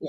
All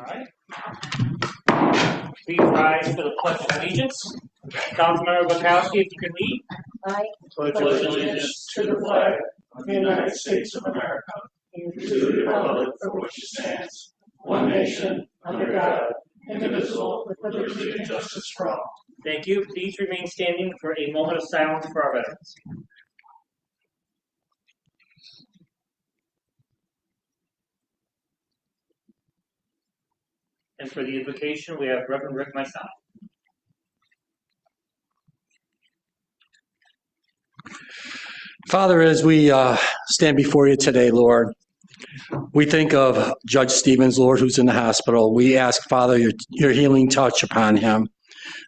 right. Please rise for the Pledge of Allegiance. Councilmember Bukowski, if you can lead. I pledge allegiance to the flag of the United States of America and to the republic for which it stands, one nation, under God, indivisible, with liberty and justice for all. Thank you. Please remain standing for a moment of silence for our veterans. And for the invocation, we have Reverend Rick Maisano. Father, as we stand before you today, Lord, we think of Judge Stevens, Lord, who's in the hospital. We ask, Father, your healing touch upon him.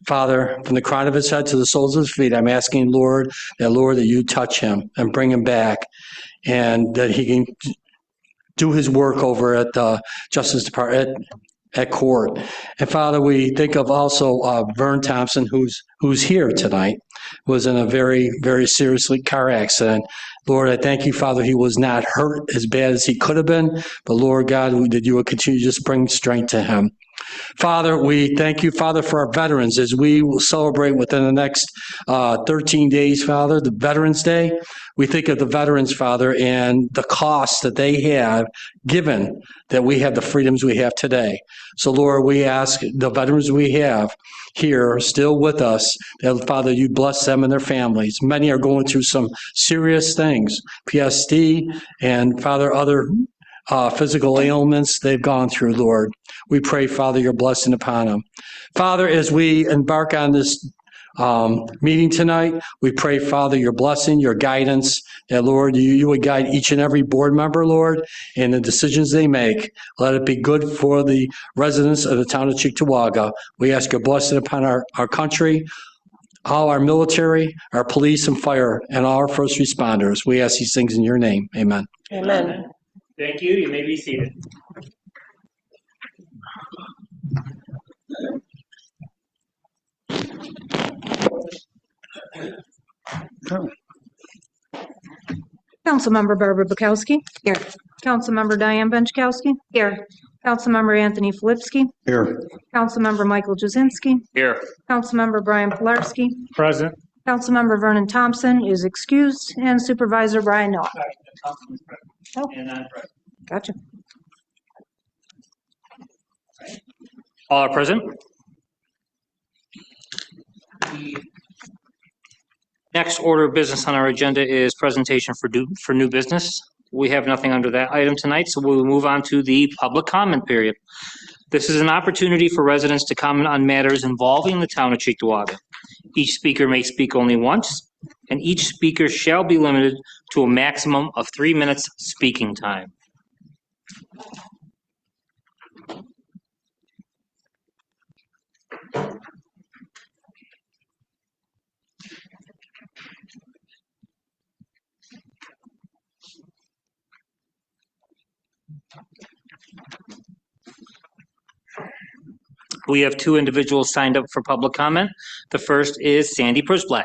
Father, from the crown of his head to the soles of his feet, I'm asking, Lord, that you touch him and bring him back, and that he can do his work over at the Justice Department, at court. And Father, we think of also Vern Thompson, who's here tonight, was in a very, very seriously car accident. Lord, I thank you, Father, he was not hurt as bad as he could have been, but Lord God, that you would continue to just bring strength to him. Father, we thank you, Father, for our veterans as we will celebrate within the next 13 days, Father, the Veterans Day. We think of the veterans, Father, and the cost that they have given that we have the freedoms we have today. So, Lord, we ask the veterans we have here still with us, that, Father, you bless them and their families. Many are going through some serious things, PTSD, and, Father, other physical ailments they've gone through, Lord. We pray, Father, your blessing upon them. Father, as we embark on this meeting tonight, we pray, Father, your blessing, your guidance, that, Lord, you would guide each and every board member, Lord, in the decisions they make. Let it be good for the residents of the town of Cheektowaga. We ask your blessing upon our country, all our military, our police and fire, and all our first responders. We ask these things in your name. Amen. Amen. Thank you. You may be seated. Councilmember Barbara Bukowski. Here. Councilmember Diane Benchkowski. Here. Councilmember Anthony Filipski. Here. Councilmember Michael Jasinski. Here. Councilmember Brian Pilarski. Present. Councilmember Vernon Thompson is excused, and Supervisor Brian Noah. Oh. And I'm present. Gotcha. All are present. The next order of business on our agenda is presentation for new business. We have nothing under that item tonight, so we'll move on to the public comment period. This is an opportunity for residents to comment on matters involving the town of Cheektowaga. Each speaker may speak only once, and each speaker shall be limited to a maximum of 3 minutes speaking time. We have 2 individuals signed up for public comment. The first is Sandy Prisblack.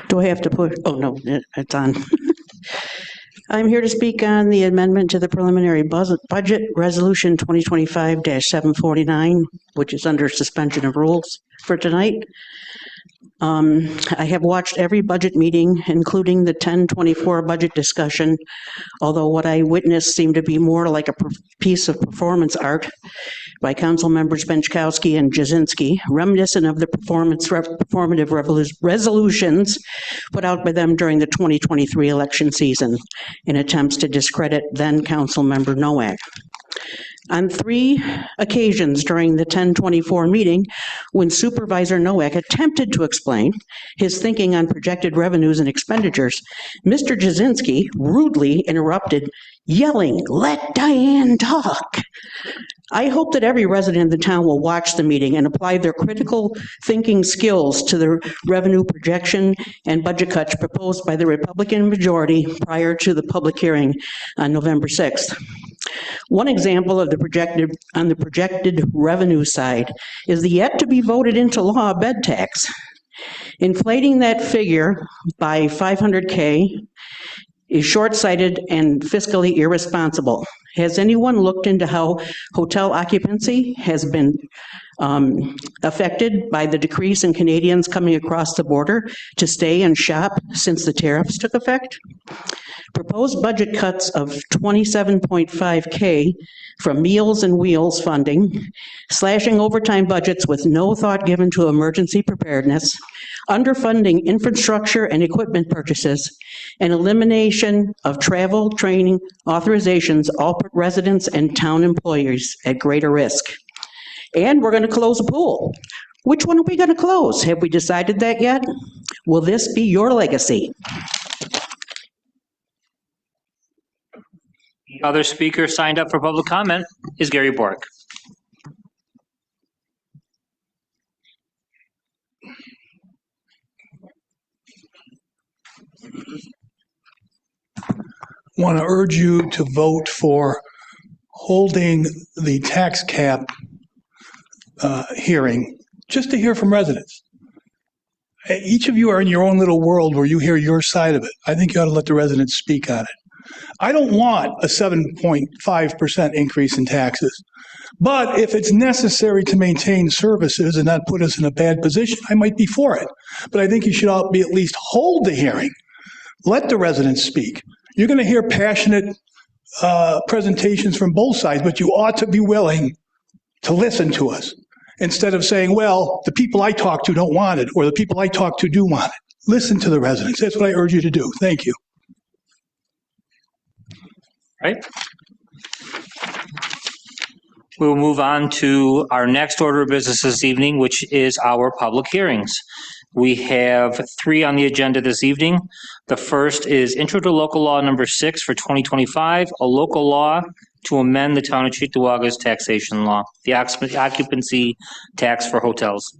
Do I have to put, oh no, it's on. I'm here to speak on the amendment to the preliminary budget resolution 2025-749, which is under suspension of rules for tonight. I have watched every budget meeting, including the 1024 budget discussion, although what I witnessed seemed to be more like a piece of performance art, by council members Benchkowski and Jazinski, reminiscent of the performative resolutions put out by them during the 2023 election season in attempts to discredit then council member Nowak. On 3 occasions during the 10/24 meeting, when Supervisor Nowak attempted to explain his thinking on projected revenues and expenditures, Mr. Jazinski rudely interrupted, yelling, "Let Diane talk." I hope that every resident of the town will watch the meeting and apply their critical thinking skills to the revenue projection and budget cuts proposed by the Republican majority prior to the public hearing on November 6th. One example of the projected revenue side is the yet to be voted into law bed tax. Inflating that figure by $500K is short-sighted and fiscally irresponsible. Has anyone looked into how hotel occupancy has been affected by the decrease in Canadians coming across the border to stay and shop since the tariffs took effect? Proposed budget cuts of $27.5K from Meals and Wheels funding, slashing overtime budgets with no thought given to emergency preparedness, underfunding infrastructure and equipment purchases, and elimination of travel, training, authorizations all put residents and town employees at greater risk. And we're going to close a pool. Which one are we going to close? Have we decided that yet? Will this be your legacy? The other speaker signed up for public comment is Gary Bork. Want to urge you to vote for holding the tax cap hearing, just to hear from residents. Each of you are in your own little world where you hear your side of it. I think you ought to let the residents speak on it. I don't want a 7.5% increase in taxes. But if it's necessary to maintain services and not put us in a bad position, I might be for it. But I think you should all be at least hold the hearing. Let the residents speak. You're going to hear passionate presentations from both sides, but you ought to be willing to listen to us instead of saying, well, the people I talk to don't want it, or the people I talk to do want it. Listen to the residents. That's what I urge you to do. Thank you. Right? We will move on to our next order of business this evening, which is our public hearings. We have 3 on the agenda this evening. The first is Intro to Local Law Number 6 for 2025, a local law to amend the Town of Cheektowaga's taxation law, the occupancy tax for hotels.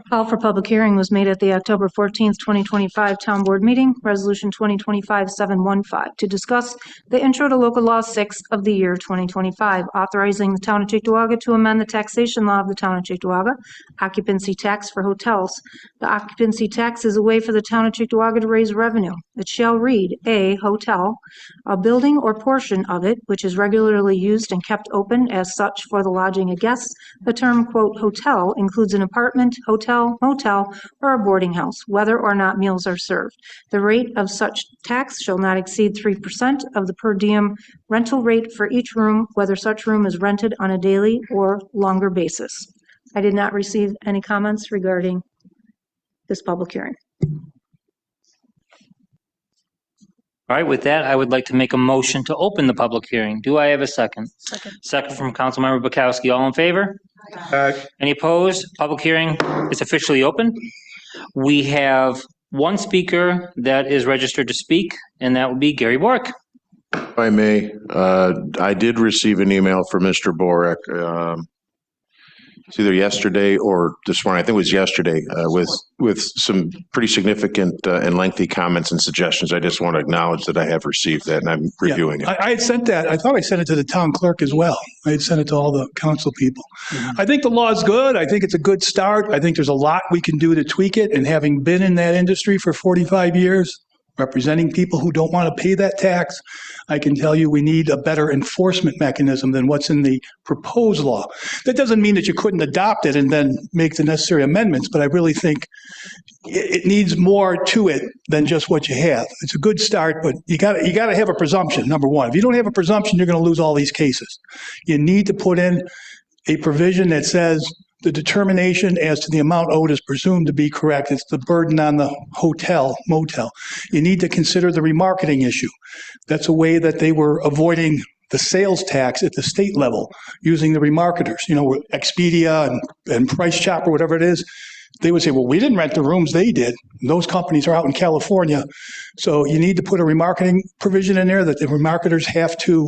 Call for public hearing was made at the October 14th, 2025 Town Board meeting, Resolution 2025-715, to discuss the Intro to Local Law 6 of the year 2025, authorizing the Town of Cheektowaga to amend the taxation law of the Town of Cheektowaga, occupancy tax for hotels. The occupancy tax is a way for the Town of Cheektowaga to raise revenue. It shall read, a hotel, a building or portion of it which is regularly used and kept open as such for the lodging of guests. The term, quote, hotel includes an apartment, hotel, motel, or a boarding house, whether or not meals are served. The rate of such tax shall not exceed 3% of the per diem rental rate for each room, whether such room is rented on a daily or longer basis. I did not receive any comments regarding this public hearing. All right, with that, I would like to make a motion to open the public hearing. Do I have a second? Second. Second from Councilmember Bukowski. All in favor? Any opposed? Public hearing is officially open. We have one speaker that is registered to speak, and that would be Gary Bork. If I may, I did receive an email from Mr. Borek, it's either yesterday or this morning, I think it was yesterday, with some pretty significant and lengthy comments and suggestions. I just want to acknowledge that I have received that and I'm reviewing it. I had sent that. I thought I sent it to the town clerk as well. I had sent it to all the council people. Mm-hmm. I think the law is good. I think it's a good start. I think there's a lot we can do to tweak it. And having been in that industry for 45 years, representing people who don't want to pay that tax. I can tell you we need a better enforcement mechanism than what's in the proposed law. That doesn't mean that you couldn't adopt it and then make the necessary amendments, but I really think it needs more to it than just what you have. It's a good start, but you got to have a presumption, number one. If you don't have a presumption, you're going to lose all these cases. You need to put in a provision that says the determination as to the amount owed is presumed to be correct. It's the burden on the hotel, motel. You need to consider the remarketing issue. That's a way that they were avoiding the sales tax at the state level using the remarketers, Expedia and Price Chopper, whatever it is. They would say, well, we didn't rent the rooms, they did. And those companies are out in California. So you need to put a remarketing provision in there that the remarketers have to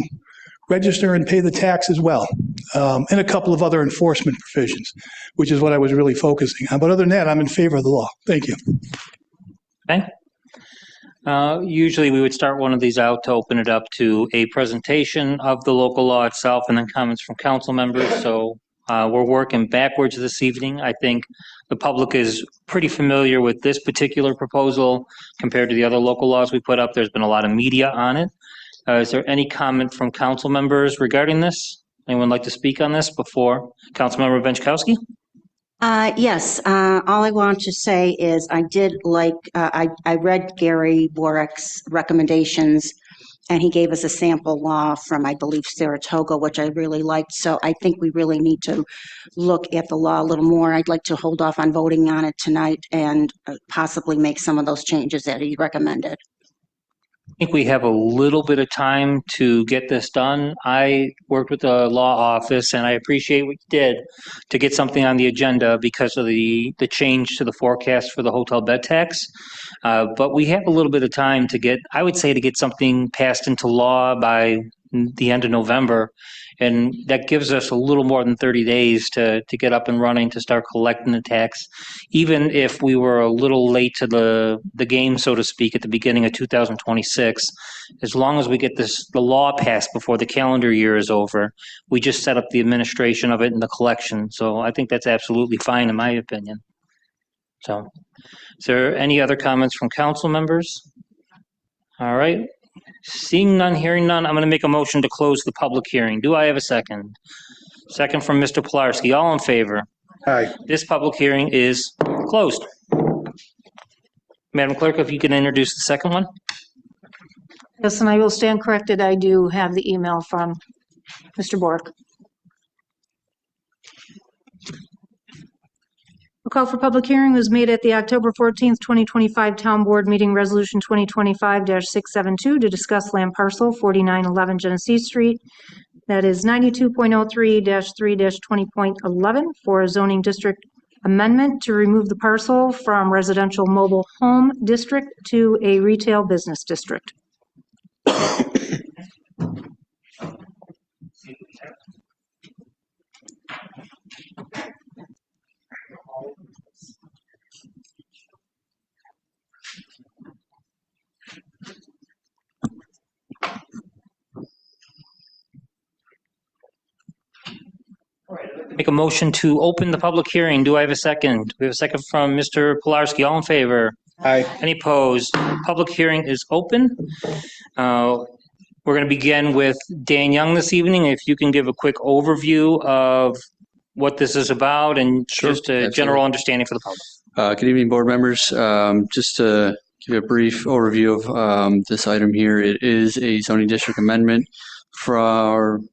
register and pay the tax as well. And a couple of other enforcement provisions, which is what I was really focusing on. But other than that, I'm in favor of the law. Thank you. Okay. Usually we would start one of these out to open it up to a presentation of the local law itself and then comments from council members. So we're working backwards this evening. I think the public is pretty familiar with this particular proposal compared to the other local laws we put up. There's been a lot of media on it. Is there any comment from council members regarding this? Anyone like to speak on this before? Councilmember Benchkowski? Yes, all I want to say is I did like, I read Gary Borek's recommendations, and he gave us a sample law from, I believe, Saratoga, which I really liked. So I think we really need to look at the law a little more. I'd like to hold off on voting on it tonight and possibly make some of those changes that he recommended. I think we have a little bit of time to get this done. I worked with the law office, and I appreciate what you did to get something on the agenda because of the change to the forecast for the hotel bed tax. But we have a little bit of time to get, I would say, to get something passed into law by the end of November. And that gives us a little more than 30 days to get up and running, to start collecting the tax. Even if we were a little late to the game, so to speak, at the beginning of 2026, as long as we get the law passed before the calendar year is over, we just set up the administration of it and the collection. So I think that's absolutely fine in my opinion. So is there any other comments from council members? All right. Seeing none, hearing none, I'm going to make a motion to close the public hearing. Do I have a second? Second from Mr. Pilarski. All in favor? Aye. This public hearing is closed. Madam Clerk, if you can introduce the second one. Yes, and I will stand corrected. I do have the email from Mr. Bork. A call for public hearing was made at the October 14th, 2025 Town Board Meeting, Resolution 2025-672, to discuss land parcel 4911 Genesee Street. That is 92.03-3-20.11 for a zoning district amendment to remove the parcel from residential mobile home district to a retail business district. Make a motion to open the public hearing. Do I have a second? We have a second from Mr. Pilarski. All in favor? Aye. Any opposed? Public hearing is open. We're going to begin with Dan Young this evening. If you can give a quick overview of what this is about and Sure, just a absolutely. general understanding for the public. Good evening, board members. Just to give you a brief overview of this item here, it is a zoning district amendment from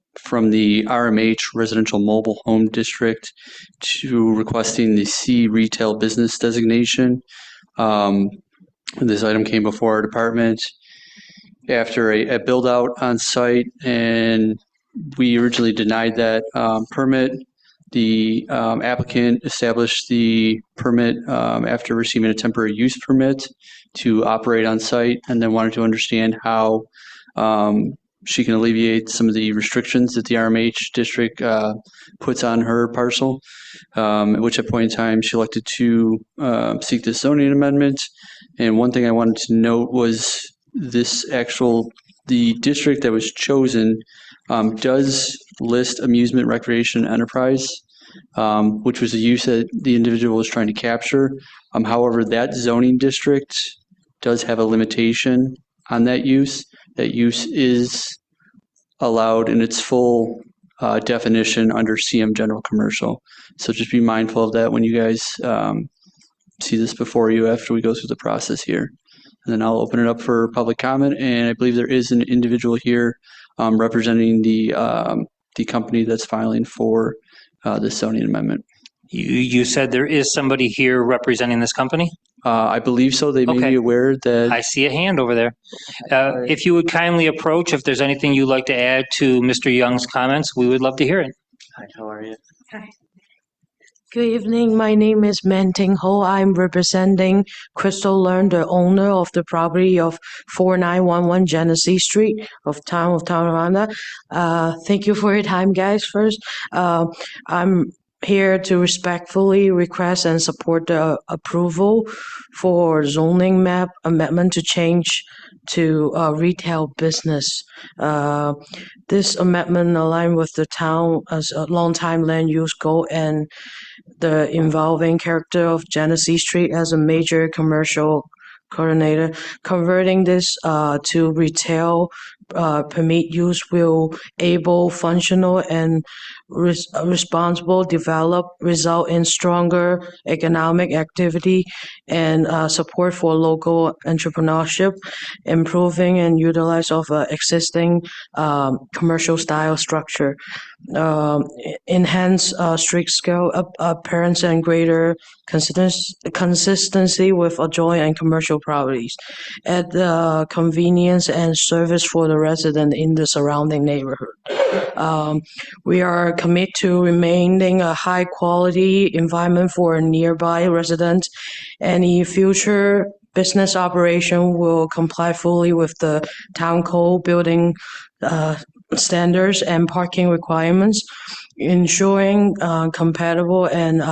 the RMH Residential Mobile Home District to requesting the C Retail Business designation. This item came before our department after a build out on site, and we originally denied that permit. The applicant established the permit after receiving a temporary use permit to operate on site, and then wanted to understand how she can alleviate some of the restrictions that the RMH district puts on her parcel, at which point in time she elected to seek this zoning amendment. And one thing I wanted to note was the district that was chosen does list amusement, recreation, enterprise, which was a use that the individual was trying to capture. However, that zoning district does have a limitation on that use. That use is allowed in its full definition under CM General Commercial. So just be mindful of that when you guys see this before you after we go through the process here. And then I'll open it up for public comment, and I believe there is an individual here representing the company that's filing for this zoning amendment. You said there is somebody here representing this company? I believe so. They may Okay. be aware that I see a hand over there. If you would kindly approach, if there's anything you'd like to add to Mr. Young's comments, we would love to hear it. Hi, how are you? Good evening. My name is Manting Ho. I'm representing Crystal Learn, the owner of the property of 4911 Genesee Street of Town of Tonawanda. Thank you for your time, guys. First, I'm here to respectfully request and support the approval for zoning map amendment to change to retail business. This amendment aligns with the town as a long-time land use goal and the involving character of Genesee Street as a major commercial coordinator. Converting this to retail permit use will able, functional, and responsible develop, result in stronger economic activity and support for local entrepreneurship, improving and utilize of existing commercial style structure, enhance street scale appearance and greater consistency with adjoining and commercial properties, add convenience and service for the resident in the surrounding neighborhood. We are committed to remaining a high quality environment for nearby residents. Any future business operation will comply fully with the town code, building standards and parking requirements, ensuring compatible and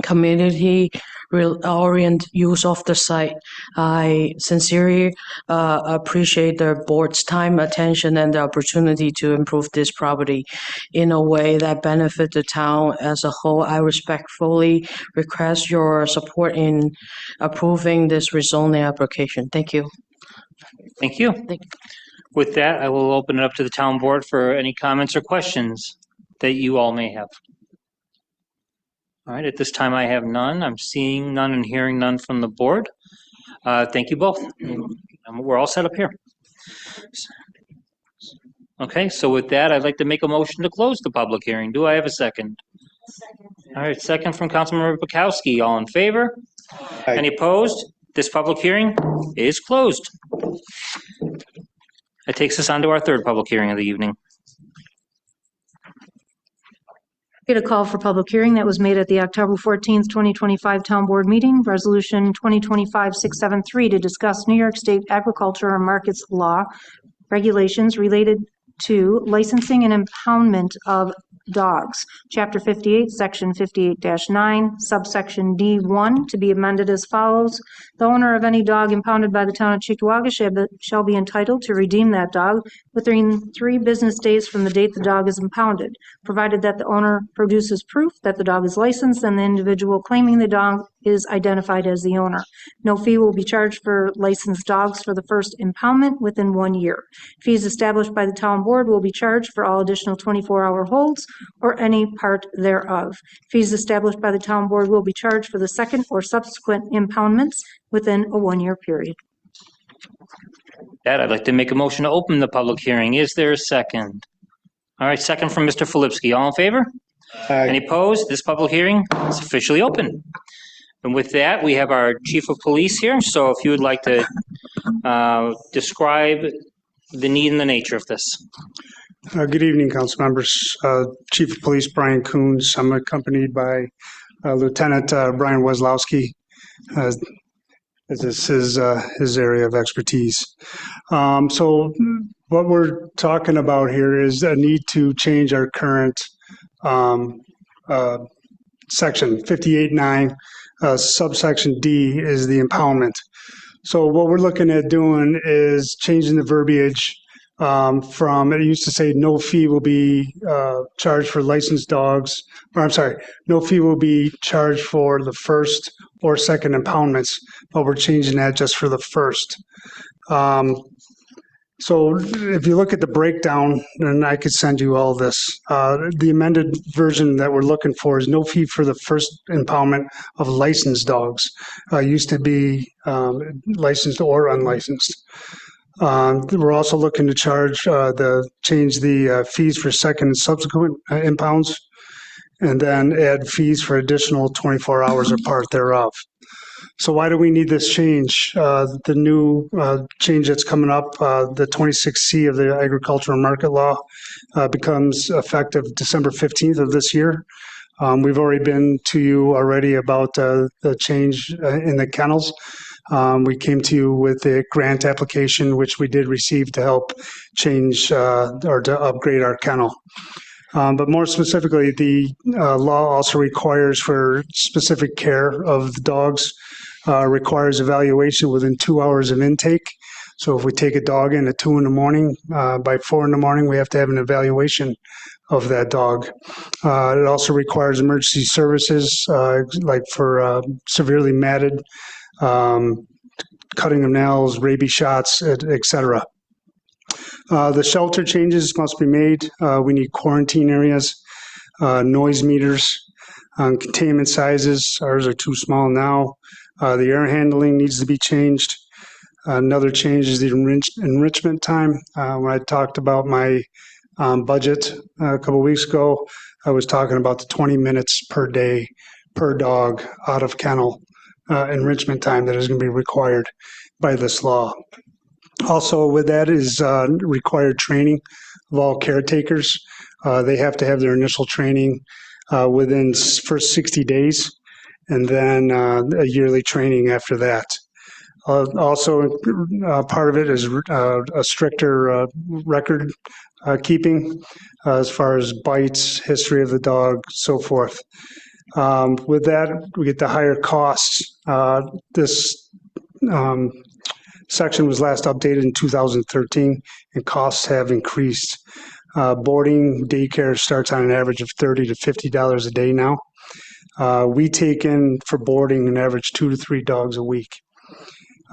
community-oriented use of the site. I sincerely appreciate the board's time, attention, and the opportunity to improve this property in a way that benefits the town as a whole. I respectfully request your support in approving this rezoning application. Thank you. Thank you. With that, I will open it up to the town board for any comments or questions that you all may have. All right, at this time I have none. I'm seeing none and hearing none from the board. Thank you both. We're all set up here. Okay, so with that, I'd like to make a motion to close the public hearing. Do I have a second? All right, second from Councilmember Bukowski. All in favor? Any opposed? This public hearing is closed. That takes us on to our third public hearing of the evening. Get a call for public hearing that was made at the October 14th, 2025 Town Board meeting, Resolution 2025-673, to discuss New York State Agriculture and Markets Law regulations related to licensing and impoundment of dogs. Chapter 58, Section 58-9, subsection D1, to be amended as follows. The owner of any dog impounded by the town of Cheektowaga shall be entitled to redeem that dog within 3 business days from the date the dog is impounded, provided that the owner produces proof that the dog is licensed and the individual claiming the dog is identified as the owner. No fee will be charged for licensed dogs for the first impoundment within 1 year. Fees established by the town board will be charged for all additional 24-hour holds or any part thereof. Fees established by the town board will be charged for the second or subsequent impoundments within a 1-year period. That I'd like to make a motion to open the public hearing. Is there a second? All right, second from Mr. Filipski. All in favor? Any opposed? This public hearing is officially open. And with that, we have our chief of police here. So if you would like to describe the need and the nature of this. Good evening, council members. Chief of Police Brian Coons. I'm accompanied by Lieutenant Brian Weslowski. This is his area of expertise. So what we're talking about here is a need to change our current section 58.9. Subsection D is the impoundment. So what we're looking at doing is changing the verbiage from, it used to say no fee will be charged for licensed dogs, or I'm sorry, no fee will be charged for the first or second impoundments, but we're changing that just for the first. So if you look at the breakdown, and I could send you all this, the amended version that we're looking for is no fee for the first impoundment of licensed dogs. Used to be licensed or unlicensed. We're also looking to change the fees for second and subsequent impounds, and then add fees for additional 24 hours or part thereof. So why do we need this change? The new change that's coming up, the 26C of the agricultural market law, becomes effective December 15th of this year. We've already been to you already about the change in the kennels. We came to you with a grant application, which we did receive to help change or to upgrade our kennel. But more specifically, the law also requires for specific care of the dogs, requires evaluation within 2 hours of intake. So if we take a dog in at 2 in the morning, by 4 in the morning, we have to have an evaluation of that dog. It also requires emergency services, like for severely matted, cutting of nails, rabies shots, et cetera. The shelter changes must be made. We need quarantine areas, noise meters, containment sizes. Ours are too small now. The air handling needs to be changed. Another change is the enrichment time. When I talked about my budget a couple of weeks ago, I was talking about the 20 minutes per day per dog out of kennel enrichment time that is going to be required by this law. Also with that is required training of all caretakers. They have to have their initial training within first 60 days, and then a yearly training after that. Also, part of it is a stricter record keeping as far as bites, history of the dog, so forth. With that, we get the higher costs. This section was last updated in 2013, and costs have increased. Boarding daycare starts on an average of $30 to $50 a day now. We take in for boarding an average 2 to 3 dogs a week.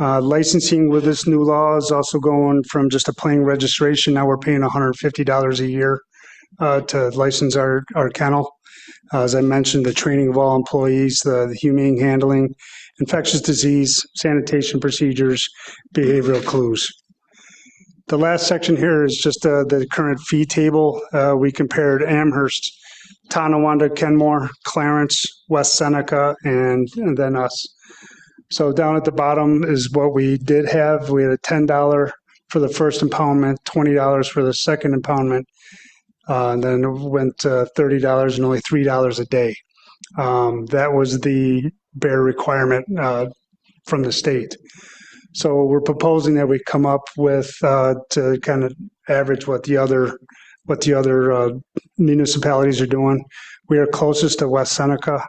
Licensing with this new law is also going from just a plain registration. Now we're paying $150 a year to license our kennel. As I mentioned, the training of all employees, the humane handling, infectious disease, sanitation procedures, behavioral clues. The last section here is just the current fee table. We compared Amherst, Tonawanda, Kenmore, Clarence, West Seneca, and then us. So down at the bottom is what we did have. We had a $10 for the first impoundment, $20 for the second impoundment, and then it went to $30 and only $3 a day. That was the bare requirement from the state. So we're proposing that we come up with to kind of average what the other municipalities are doing. We are closest to West Seneca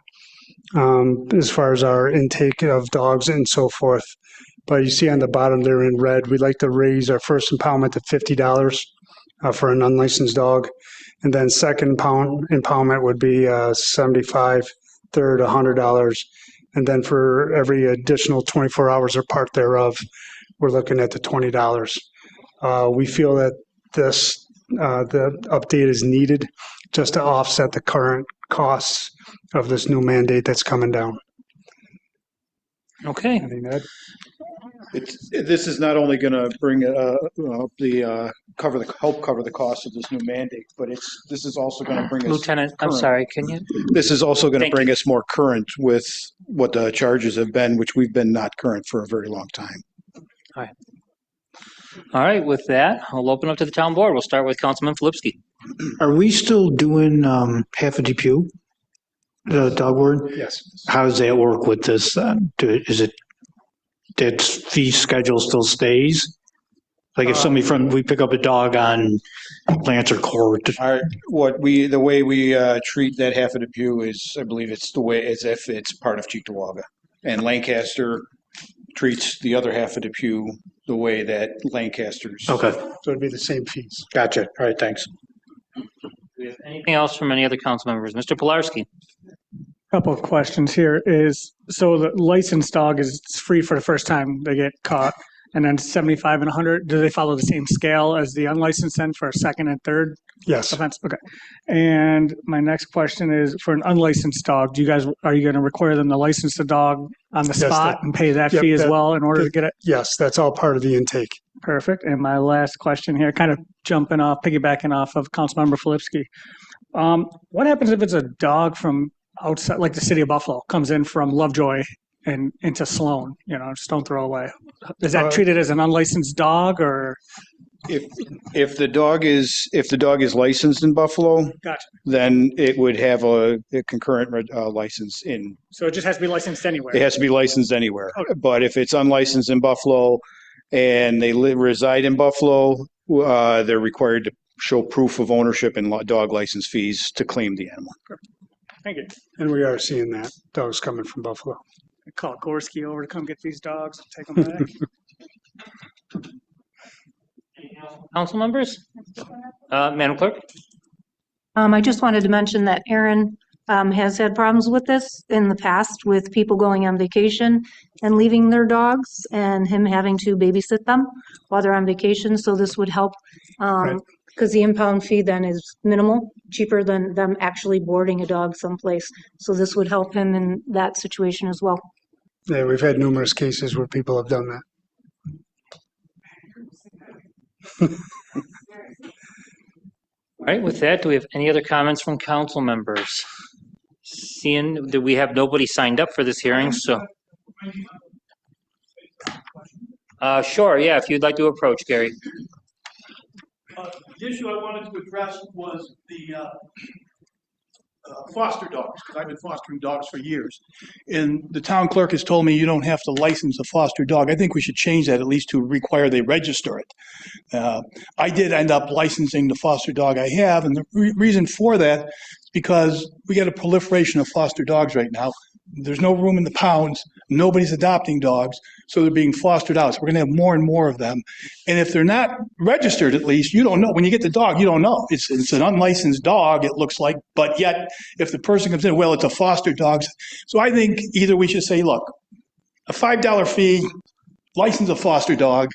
as far as our intake of dogs and so forth. But you see on the bottom there in red, we'd like to raise our first impoundment to $50 for an unlicensed dog. And then second impoundment would be $75, third $100. And then for every additional 24 hours or part thereof, we're looking at the $20. We feel that the update is needed just to offset the current costs of this new mandate that's coming down. Okay. Anything to add? This is not only going to bring help cover the cost of this new mandate, but this is also going to bring us. Lieutenant, I'm current. sorry, can you? This is also going to Thank bring you. us more current with what the charges have been, which we've been not current for a very long time. All right, with that, I'll open up to the town board. We'll start with Councilman Filipski. Are we still doing half a DPU, the dog ward? Yes. How does that work with this? Is it that fee schedule still stays? Like if we pick up a dog on Lancer Court. The way we treat that half of the pew is, I believe it's the way as if it's part of Cheektowaga, and Lancaster treats the other half of the pew the way that Lancaster's. Okay, So it'd be the same fees. gotcha. All right, thanks. Do we have anything else from any other council members? Mr. Pilarski? Couple of questions here is, so the licensed dog is free for the first time they get caught, and then 75 and 100, do they follow the same scale as the unlicensed then for a second and third Yes. offense? Okay. And my next question is, for an unlicensed dog, are you going to require them to license the dog on the Yes, spot and pay that yep, fee as that- well in order to get it? Yes, that's all part of the intake. Perfect. And my last question here, kind of piggybacking off of Councilmember Filipski. What happens if it's a dog from outside, like the city of Buffalo, comes in from Lovejoy and into Sloan, Stone Throw Away? Is that treated as an unlicensed dog or? If the dog is licensed in Buffalo, Gotcha. then it would have a concurrent license in. So it just has to be licensed anywhere? It has to be licensed anywhere. Okay. But if it's unlicensed in Buffalo and they reside in Buffalo, they're required to show proof of ownership and dog license fees to claim the animal. Thank you. And we are seeing that, dogs coming from Buffalo. I call Gorski over to come get these dogs, take them back. Council members? Madam Clerk? I just wanted to mention that Aaron has had problems with this in the past with people going on vacation and leaving their dogs and him having to babysit them while they're on vacation. So this would help because the impound fee then is minimal, cheaper than them actually boarding a dog someplace. So this would help him in that situation as well. Yeah, we've had numerous cases where people have done that. All right, with that, do we have any other comments from council members? Seeing that we have nobody signed up for this hearing, so. Sure, yeah, if you'd like to approach, Gary. The issue I wanted to address was the foster dogs, because I've been fostering dogs for years. And the town clerk has told me you don't have to license a foster dog. I think we should change that at least to require they register it. I did end up licensing the foster dog I have, and the reason for that is because we get a proliferation of foster dogs right now. There's no room in the pounds. Nobody's adopting dogs, so they're being fostered out. So we're going to have more and more of them. And if they're not registered, at least, you don't know. When you get the dog, you don't know. It's an unlicensed dog, it looks like. But yet, if the person comes in, well, it's a foster dog. So I think either we should say, look, a $5 fee, license a foster dog,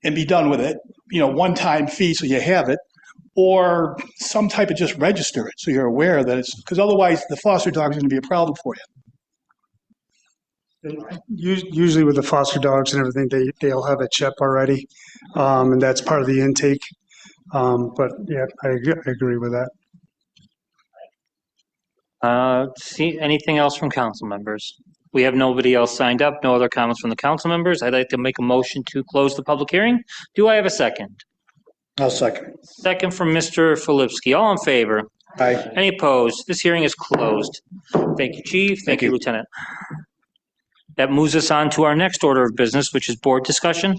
and be done with it. One-time fee so you have it. Or some type of just register it so you're aware that it's, because otherwise the foster dog is going to be a problem for you. Usually with the foster dogs and everything, they'll have a chip already, and that's part of the intake. But yeah, I agree with that. See, anything else from council members? We have nobody else signed up, no other comments from the council members. I'd like to make a motion to close the public hearing. Do I have a second? I'll second. Second from Mr. Filipski. All in favor? Aye. Any opposed? This hearing is closed. Thank you, Chief. Thank you, Lieutenant. That moves us on to our next order of business, which is board discussion.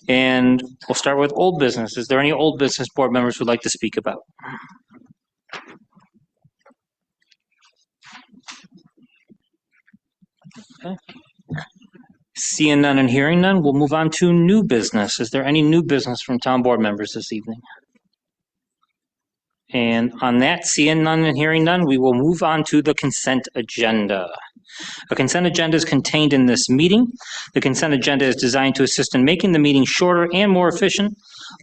And we'll start with old business. Is there any old business board members who'd like to speak about? Okay. Seeing none and hearing none, we'll move on to new business. Is there any new business from town board members this evening? And on that, seeing none and hearing none, we will move on to the consent agenda. A consent agenda is contained in this meeting. The consent agenda is designed to assist in making the meeting shorter and more efficient.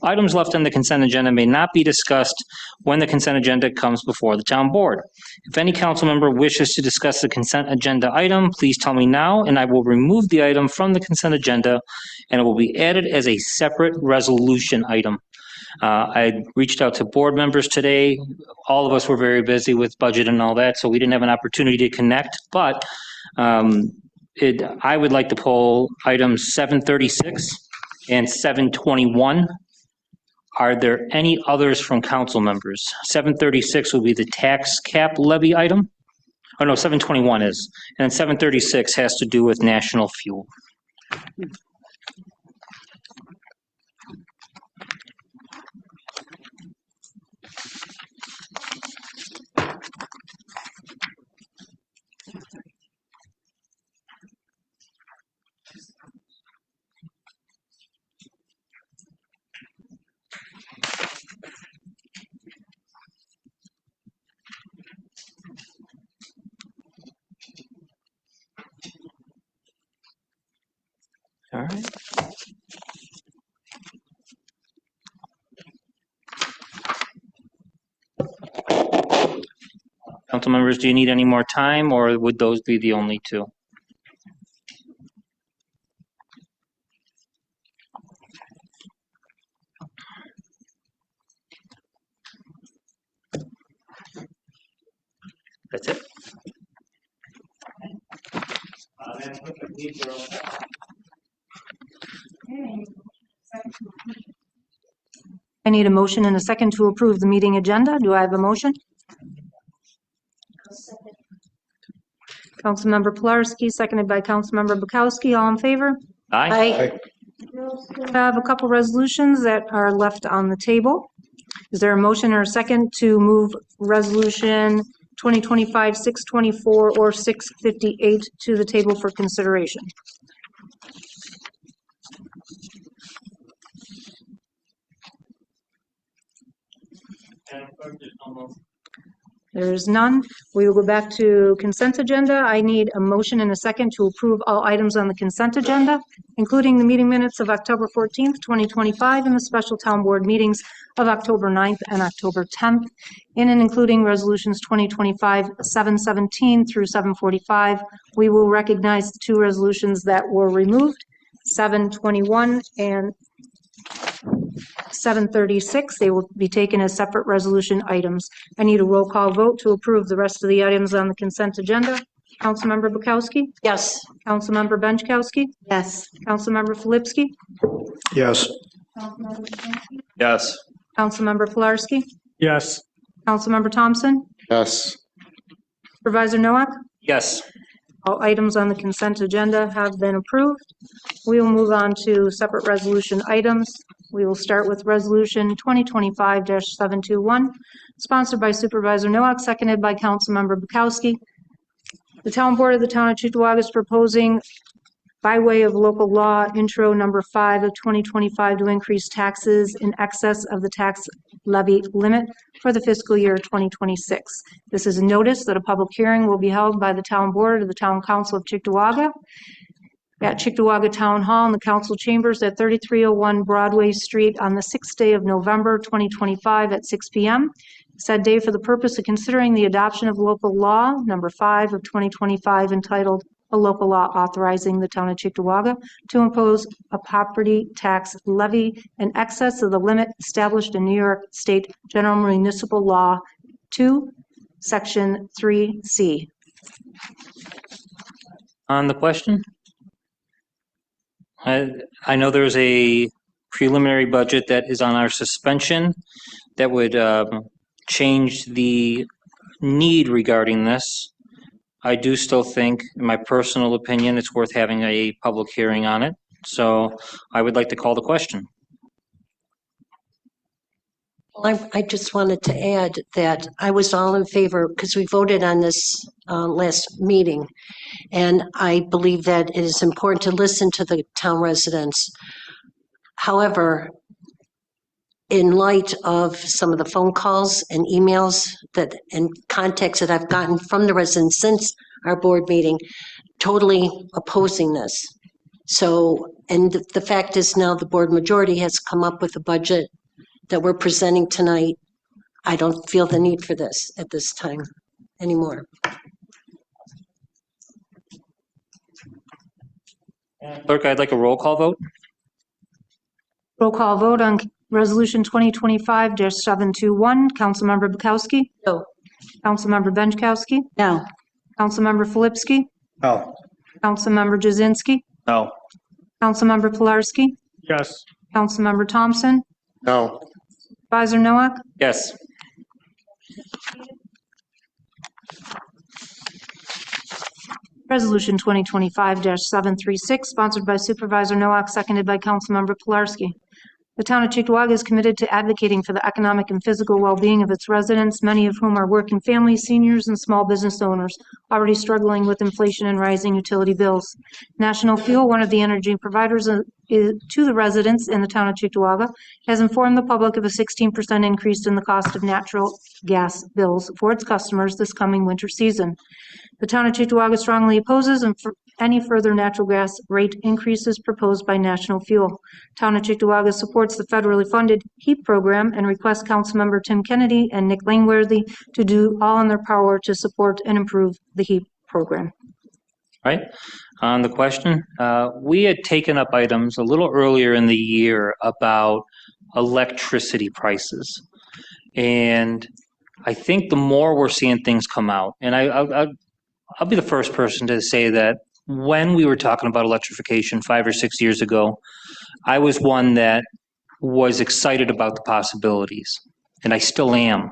Items left on the consent agenda may not be discussed when the consent agenda comes before the town board. If any council member wishes to discuss the consent agenda item, please tell me now, and I will remove the item from the consent agenda, and it will be added as a separate resolution item. I reached out to board members today. All of us were very busy with budget and all that, so we didn't have an opportunity to connect, but I would like to pull items 736 and 721. Are there any others from council members? 736 will be the tax cap levy item. Oh, no, 721 is. And 736 has to do with national fuel. Council members, do you need any more time, or would those be the only two? That's it? I need a motion and a second to approve the meeting agenda. Do I have a motion? Councilmember Pilarski, seconded by Councilmember Bukowski. All in favor? Aye. I have a couple resolutions that are left on the table. Is there a motion or a second to move resolution 2025-624 or 658 to the table for consideration? There is none. We will go back to consent agenda. I need a motion and a second to approve all items on the consent agenda, including the meeting minutes of October 14th, 2025, and the special town board meetings of October 9th and October 10th, in and including resolutions 2025-717 through 745. We will recognize the two resolutions that were removed, 721 and 736. They will be taken as separate resolution items. I need a roll call vote to approve the rest of the items on the consent agenda. Councilmember Bukowski? Yes. Councilmember Benchkowski? Yes. Councilmember Filipski? Yes. Yes. Councilmember Pilarski? Yes. Councilmember Thompson? Yes. Supervisor Noack? Yes. All items on the consent agenda have been approved. We will move on to separate resolution items. We will start with Resolution 2025-721, sponsored by Supervisor Noack, seconded by Councilmember Bukowski. The Town Board of the Town of Cheektowaga is proposing, by way of local law, intro number 5 of 2025, to increase taxes in excess of the tax levy limit for the fiscal year 2026. This is a notice that a public hearing will be held by the Town Board of the Town Council of Cheektowaga at Cheektowaga Town Hall in the council chambers at 3301 Broadway Street on the 6th day of November 2025 at 6 p.m. Said day for the purpose of considering the adoption of local law number 5 of 2025 entitled a local law authorizing the Town of Cheektowaga to impose a property tax levy in excess of the limit established in New York State General Municipal Law 2, Section 3C. On the question? I know there's a preliminary budget that is on our suspension that would change the need regarding this. I do still think, in my personal opinion, it's worth having a public hearing on it. So I would like to call the question. I just wanted to add that I was all in favor because we voted on this last meeting. And I believe that it is important to listen to the town residents. However, in light of some of the phone calls and emails and contacts that I've gotten from the residents since our board meeting, totally opposing this. So, and the fact is now the board majority has come up with a budget that we're presenting tonight. I don't feel the need for this at this time anymore. Clerk, I'd like a roll call vote. Roll call vote on Resolution 2025-721. Councilmember Bukowski? No. Councilmember Benchkowski? No. Councilmember Filipski? No. Councilmember Jazinski? No. Councilmember Pilarski? Yes. Councilmember Thompson? No. Supervisor Noack? Yes. Resolution 2025-736, sponsored by Supervisor Noack, seconded by Councilmember Pilarski. The Town of Cheektowaga is committed to advocating for the economic and physical well-being of its residents, many of whom are working families, seniors, and small business owners, already struggling with inflation and rising utility bills. National Fuel, one of the energy providers to the residents in the town of Cheektowaga, has informed the public of a 16% increase in the cost of natural gas bills for its customers this coming winter season. The town of Cheektowaga strongly opposes any further natural gas rate increases proposed by National Fuel. Town of Cheektowaga supports the federally funded HEAP program and requests Councilmember Tim Kennedy and Nick Langworthy to do all in their power to support and improve the HEAP program. Right. On the question, we had taken up items a little earlier in the year about electricity prices. And I think the more we're seeing things come out, and I'll be the first person to say that when we were talking about electrification 5 or 6 years ago, I was one that was excited about the possibilities, and I still am.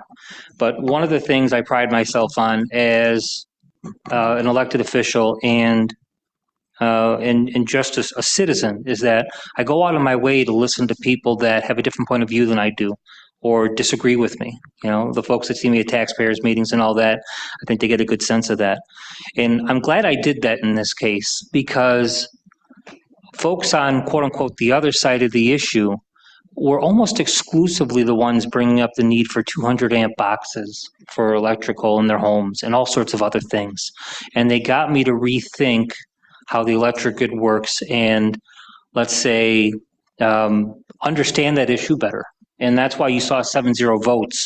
But one of the things I pride myself on as an elected official and just a citizen is that I go out of my way to listen to people that have a different point of view than I do or disagree with me. You know, the folks that see me at taxpayers meetings and all that, I think they get a good sense of that. And I'm glad I did that in this case because folks on quote unquote the other side of the issue were almost exclusively the ones bringing up the need for 200 amp boxes for electrical in their homes and all sorts of other things. And they got me to rethink how the electric grid works and, let's say, understand that issue better. And that's why you saw 7-0 votes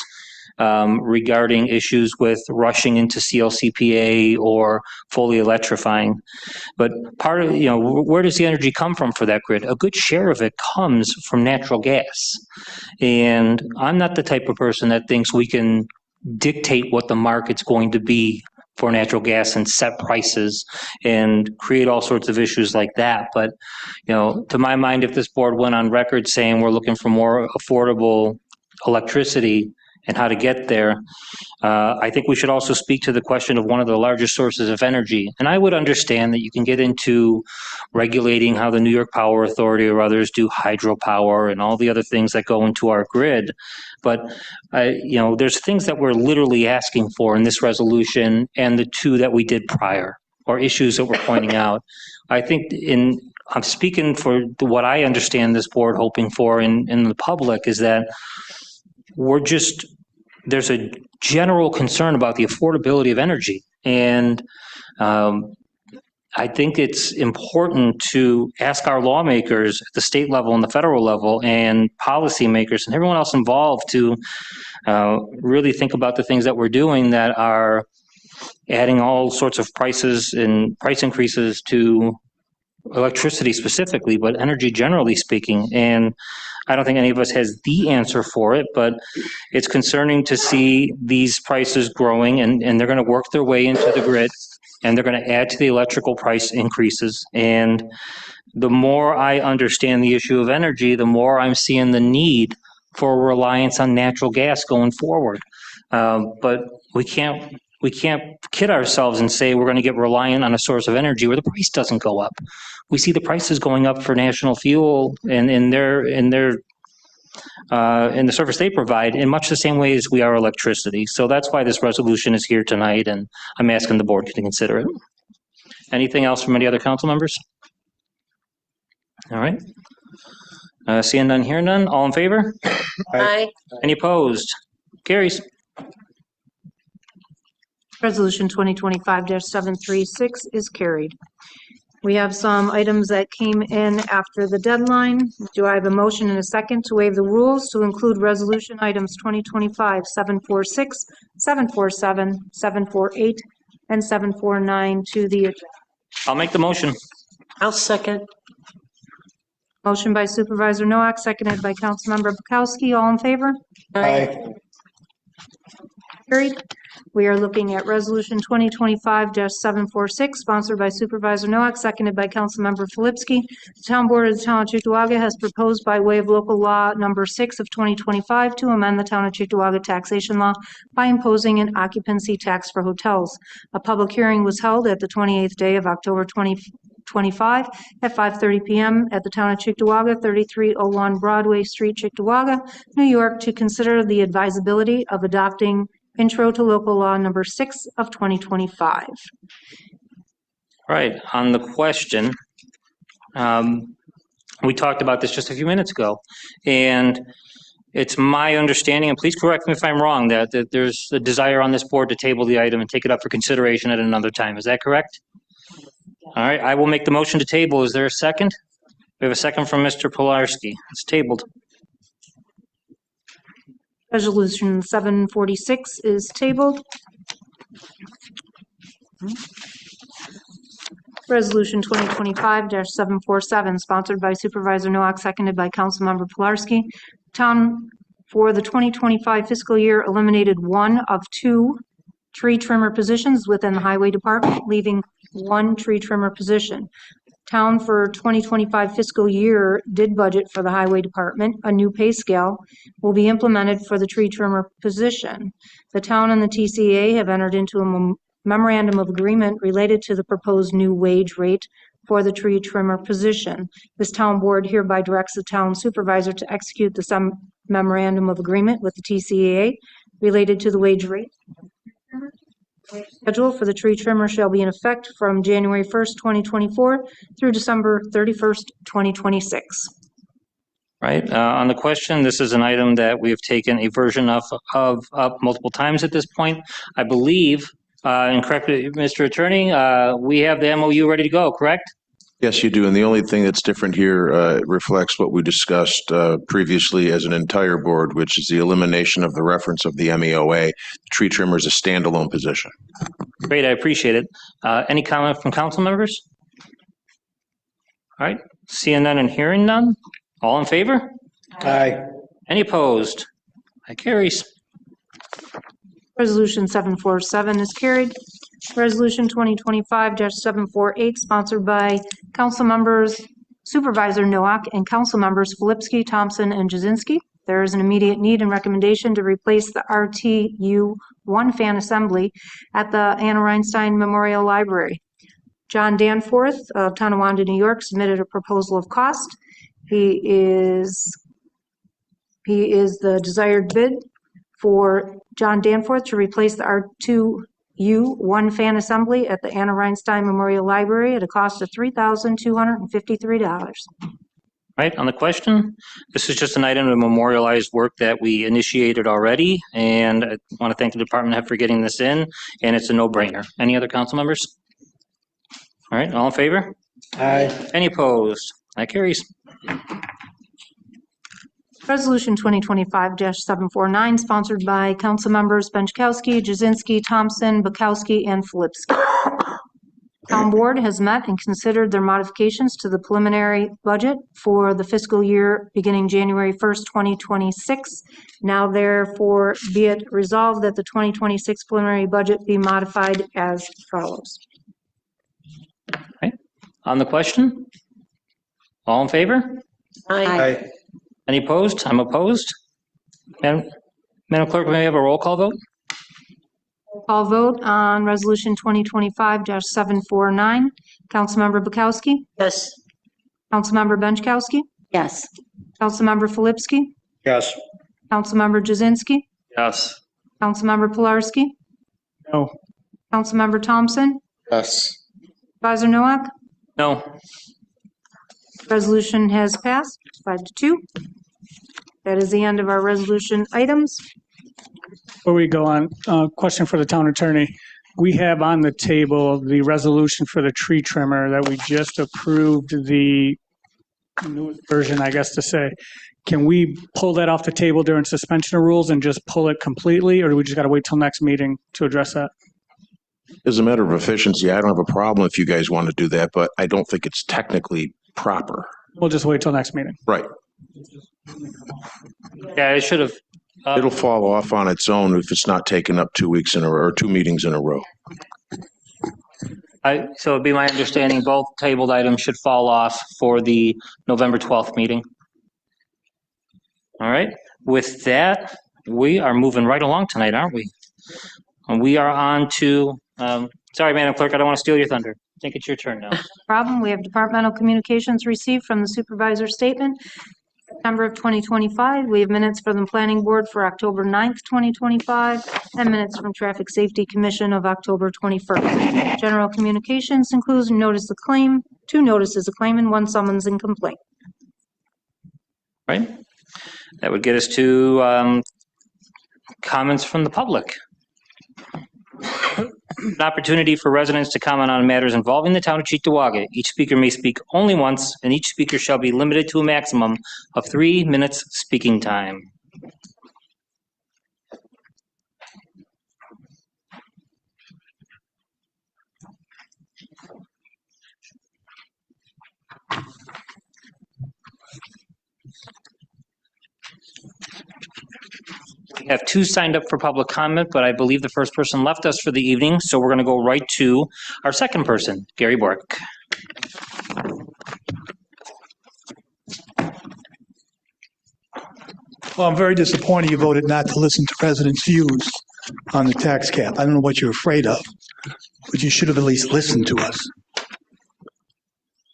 regarding issues with rushing into CLCPA or fully electrifying. But part of, where does the energy come from for that grid? A good share of it comes from natural gas. And I'm not the type of person that thinks we can dictate what the market's going to be for natural gas and set prices and create all sorts of issues like that. But, to my mind, if this board went on record saying we're looking for more affordable electricity and how to get there, I think we should also speak to the question of one of the largest sources of energy. And I would understand that you can get into regulating how the New York Power Authority or others do hydropower and all the other things that go into our grid. But, there's things that we're literally asking for in this resolution and the two that we did prior, or issues that we're pointing out. I think I'm speaking for what I understand this board hoping for in the public is that there's a general concern about the affordability of energy. And I think it's important to ask our lawmakers at the state level and the federal level and policymakers and everyone else involved to really think about the things that we're doing that are adding all sorts of prices and price increases to electricity specifically, but energy generally speaking. And I don't think any of us has the answer for it, but it's concerning to see these prices growing and they're going to work their way into the grid and they're going to add to the electrical price increases. And the more I understand the issue of energy, the more I'm seeing the need for a reliance on natural gas going forward. But we can't kid ourselves and say we're going to get reliant on a source of energy where the price doesn't go up. We see the prices going up for National Fuel and in the service they provide in much the same way as we are electricity. So that's why this resolution is here tonight, and I'm asking the board to consider it. Anything else from any other council members? All right. Seeing none, hearing none. All in favor? Aye. Any opposed? Carries. Resolution 2025-736 is carried. We have some items that came in after the deadline. Do I have a motion and a second to waive the rules to include resolution items 2025-746, 747, 748, and 749 to the agenda? I'll make the motion. I'll second. Motion by Supervisor Noack, seconded by Councilmember Bukowski. All in favor? Aye. Carried. We are looking at Resolution 2025-746, sponsored by Supervisor Noack, seconded by Councilmember Filipski. The Town Board of the Town of Cheektowaga has proposed by way of local law number 6 of 2025 to amend the Town of Cheektowaga taxation law by imposing an occupancy tax for hotels. A public hearing was held at the 28th day of October 2025 at 5:30 p.m. at the Town of Cheektowaga, 3301 Broadway Street, Cheektowaga, New York, to consider the advisability of adopting Intro to Local Law number 6 of 2025. All right, on the question, We talked about this just a few minutes ago. And it's my understanding, and please correct me if I'm wrong, that there's a desire on this board to table the item and take it up for consideration at another time. Is that correct? All right, I will make the motion to table. Is there a second? We have a second from Mr. Pilarski. It's tabled. Resolution 746 is tabled. Resolution 2025-747, sponsored by Supervisor Nowak, seconded by Councilmember Pilarski. Town for the 2025 fiscal year eliminated one of two tree trimmer positions within the Highway Department, leaving one tree trimmer position. Town for 2025 fiscal year did budget for the Highway Department. A new pay scale will be implemented for the tree trimmer position. The town and the TCA have entered into a memorandum of agreement related to the proposed new wage rate for the tree trimmer position. This town board hereby directs the town supervisor to execute the memorandum of agreement with the TCA related to the wage rate. Schedule for the tree trimmer shall be in effect from January 1st, 2024 through December 31st, 2026. Right, on the question, this is an item that we have taken a version of multiple times at this point. I believe, and correct me, Mr. Attorney, we have the MOU ready to go, correct? Yes, you do. And the only thing that's different here reflects what we discussed previously as an entire board, which is the elimination of the reference of the MEOA. Tree trimmer is a standalone position. Great, I appreciate it. Any comment from council members? All right, seeing none and hearing none. All in favor? Aye. Any opposed? That carries. Resolution 747 is carried. Resolution 2025-748, sponsored by Council Members Supervisor Nowak and Council Members Filipski, Thompson, and Jazinski. There is an immediate need and recommendation to replace the RTU 1 fan assembly at the Anna Reinstein Memorial Library. John Danforth of Tonawanda, New York, submitted a proposal of cost. He is the desired bid for John Danforth to replace the R2U 1 fan assembly at the Anna Reinstein Memorial Library at a cost of $3,253. Right, on the question, this is just an item to memorialize work that we initiated already, and I want to thank the department head for getting this in, and it's a no-brainer. Any other council members? All right, all in favor? Aye. Any opposed? That carries. Resolution 2025-749, sponsored by Council Members Benchkowski, Jazinski, Thompson, Bukowski, and Filipski. Town Board has met and considered their modifications to the preliminary budget for the fiscal year beginning January 1st, 2026. Now therefore be it resolved that the 2026 preliminary budget be modified as follows. Right, on the question? All in favor? Aye. Any opposed? I'm opposed. Madam Clerk, may I have a roll call vote? Call vote on Resolution 2025-749. Councilmember Bukowski? Yes. Councilmember Benchkowski? Yes. Councilmember Filipski? Yes. Councilmember Jazinski? Yes. Councilmember Pilarski? No. Councilmember Thompson? Yes. Supervisor Nowak? No. Resolution has passed 5-2. That is the end of our resolution items. Before we go on, question for the town attorney. We have on the table the resolution for the tree trimmer that we just approved, the newest version, I guess to say. Can we pull that off the table during suspension of rules and just pull it completely, or do we just got to wait till next meeting to address that? As a matter of efficiency, I don't have a problem if you guys want to do that, but I don't think it's technically proper. We'll just wait till next meeting. Right. Yeah, I should have. It'll fall off on its own if it's not taken up 2 weeks in a row or 2 meetings in a row. So it'd be my understanding both tabled items should fall off for the November 12th meeting. All right, with that, we are moving right along tonight, aren't we? And we are on to, sorry, Madam Clerk, I don't want to steal your thunder. I think it's your turn now. Problem, we have departmental communications received from the supervisor statement. September of 2025, we have minutes from the planning board for October 9th, 2025, and minutes from Traffic Safety Commission of October 21st. General communications includes notice of claim, 2 notices of claim, and 1 summons and complaint. Right? That would get us to comments from the public. An opportunity for residents to comment on matters involving the town of Cheektowaga. Each speaker may speak only once, and each speaker shall be limited to a maximum of 3 minutes speaking time. We have 2 signed up for public comment, but I believe the first person left us for the evening, so we're going to go right to our second person, Gary Bork. Well, I'm very disappointed you voted not to listen to residents' views on the tax cap. I don't know what you're afraid of, but you should have at least listened to us.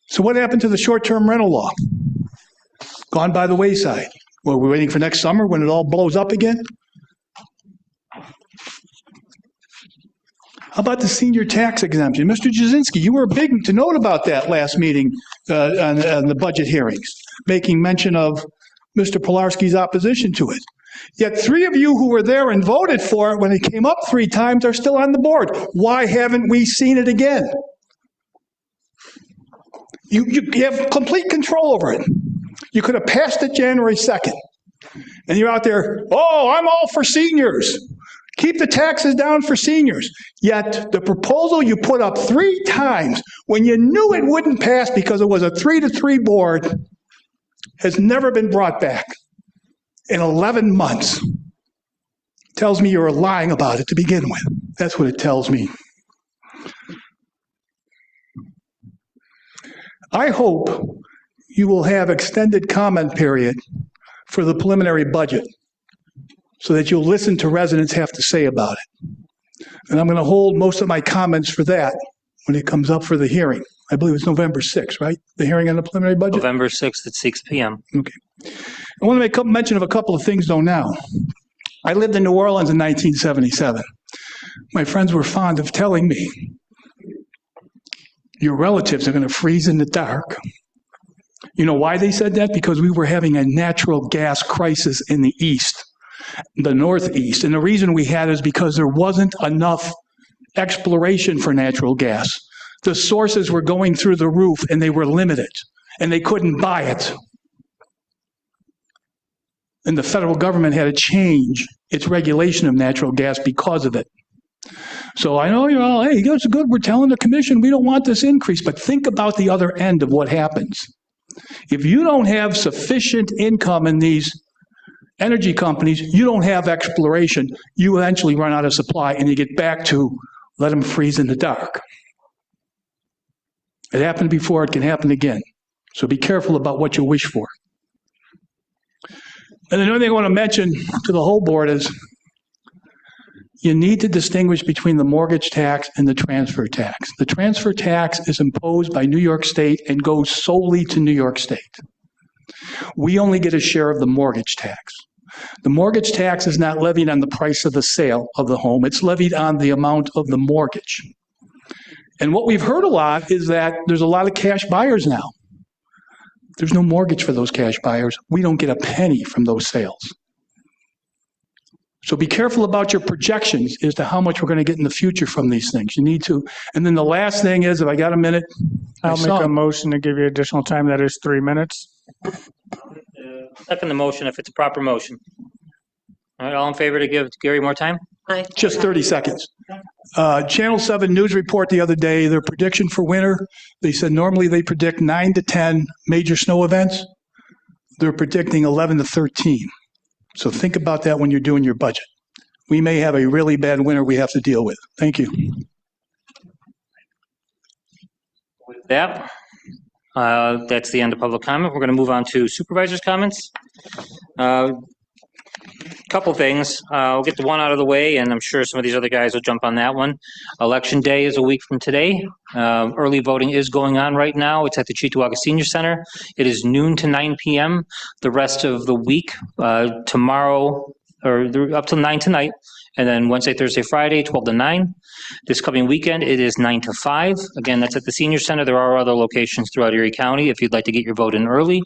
So what happened to the short-term rental law? Gone by the wayside. Well, we're waiting for next summer when it all blows up again? How about the senior tax exemption? Mr. Jasinski, you were big to note about that last meeting on the budget hearings, making mention of Mr. Pilarski's opposition to it. Yet 3 of you who were there and voted for it when it came up 3 times are still on the board. Why haven't we seen it again? You have complete control over it. You could have passed it January 2nd. And you're out there, oh, I'm all for seniors. Keep the taxes down for seniors. Yet the proposal you put up 3 times when you knew it wouldn't pass because it was a 3-3 board has never been brought back in 11 months. Tells me you were lying about it to begin with. That's what it tells me. I hope you will have extended comment period for the preliminary budget so that you'll listen to residents have to say about it. And I'm going to hold most of my comments for that when it comes up for the hearing. I believe it's November 6th, right? The hearing on the preliminary budget? November 6th at 6 p.m. Okay. I want to make mention of a couple of things though now. I lived in New Orleans in 1977. My friends were fond of telling me, your relatives are going to freeze in the dark. You know why they said that? Because we were having a natural gas crisis in the east, the northeast. And the reason we had is because there wasn't enough exploration for natural gas. The sources were going through the roof and they were limited and they couldn't buy it. And the federal government had to change its regulation of natural gas because of it. So I know you're all, hey, it's good, we're telling the commission we don't want this increase, but think about the other end of what happens. If you don't have sufficient income in these energy companies, you don't have exploration, you eventually run out of supply and you get back to let them freeze in the dark. It happened before, it can happen again. So be careful about what you wish for. And another thing I want to mention to the whole board is you need to distinguish between the mortgage tax and the transfer tax. The transfer tax is imposed by New York State and goes solely to New York State. We only get a share of the mortgage tax. The mortgage tax is not levied on the price of the sale of the home. It's levied on the amount of the mortgage. And what we've heard a lot is that there's a lot of cash buyers now. There's no mortgage for those cash buyers. We don't get a penny from those sales. So be careful about your projections as to how much we're going to get in the future from these things. You need to. And then the last thing is, if I got a minute, I'll make a motion to give you additional time. That is 3 minutes. Second the motion if it's a proper motion. All right, all in favor to give Gary more time? Aye. Just 30 seconds. Channel 7 news report the other day, their prediction for winter, they said normally they predict 9 to 10 major snow events. They're predicting 11 to 13. So think about that when you're doing your budget. We may have a really bad winter we have to deal with. Thank you. With that, that's the end of public comment. We're going to move on to supervisors' comments. Couple things. We'll get the one out of the way, and I'm sure some of these other guys will jump on that one. Election day is a week from today. Early voting is going on right now. It's at the Cheektowaga Senior Center. It is noon to 9 p.m. The rest of the week, tomorrow or they're up till 9 tonight, and then Wednesday, Thursday, Friday, 12 to 9. This coming weekend, it is 9 to 5. Again, that's at the senior center. There are other locations throughout Erie County if you'd like to get your vote in early.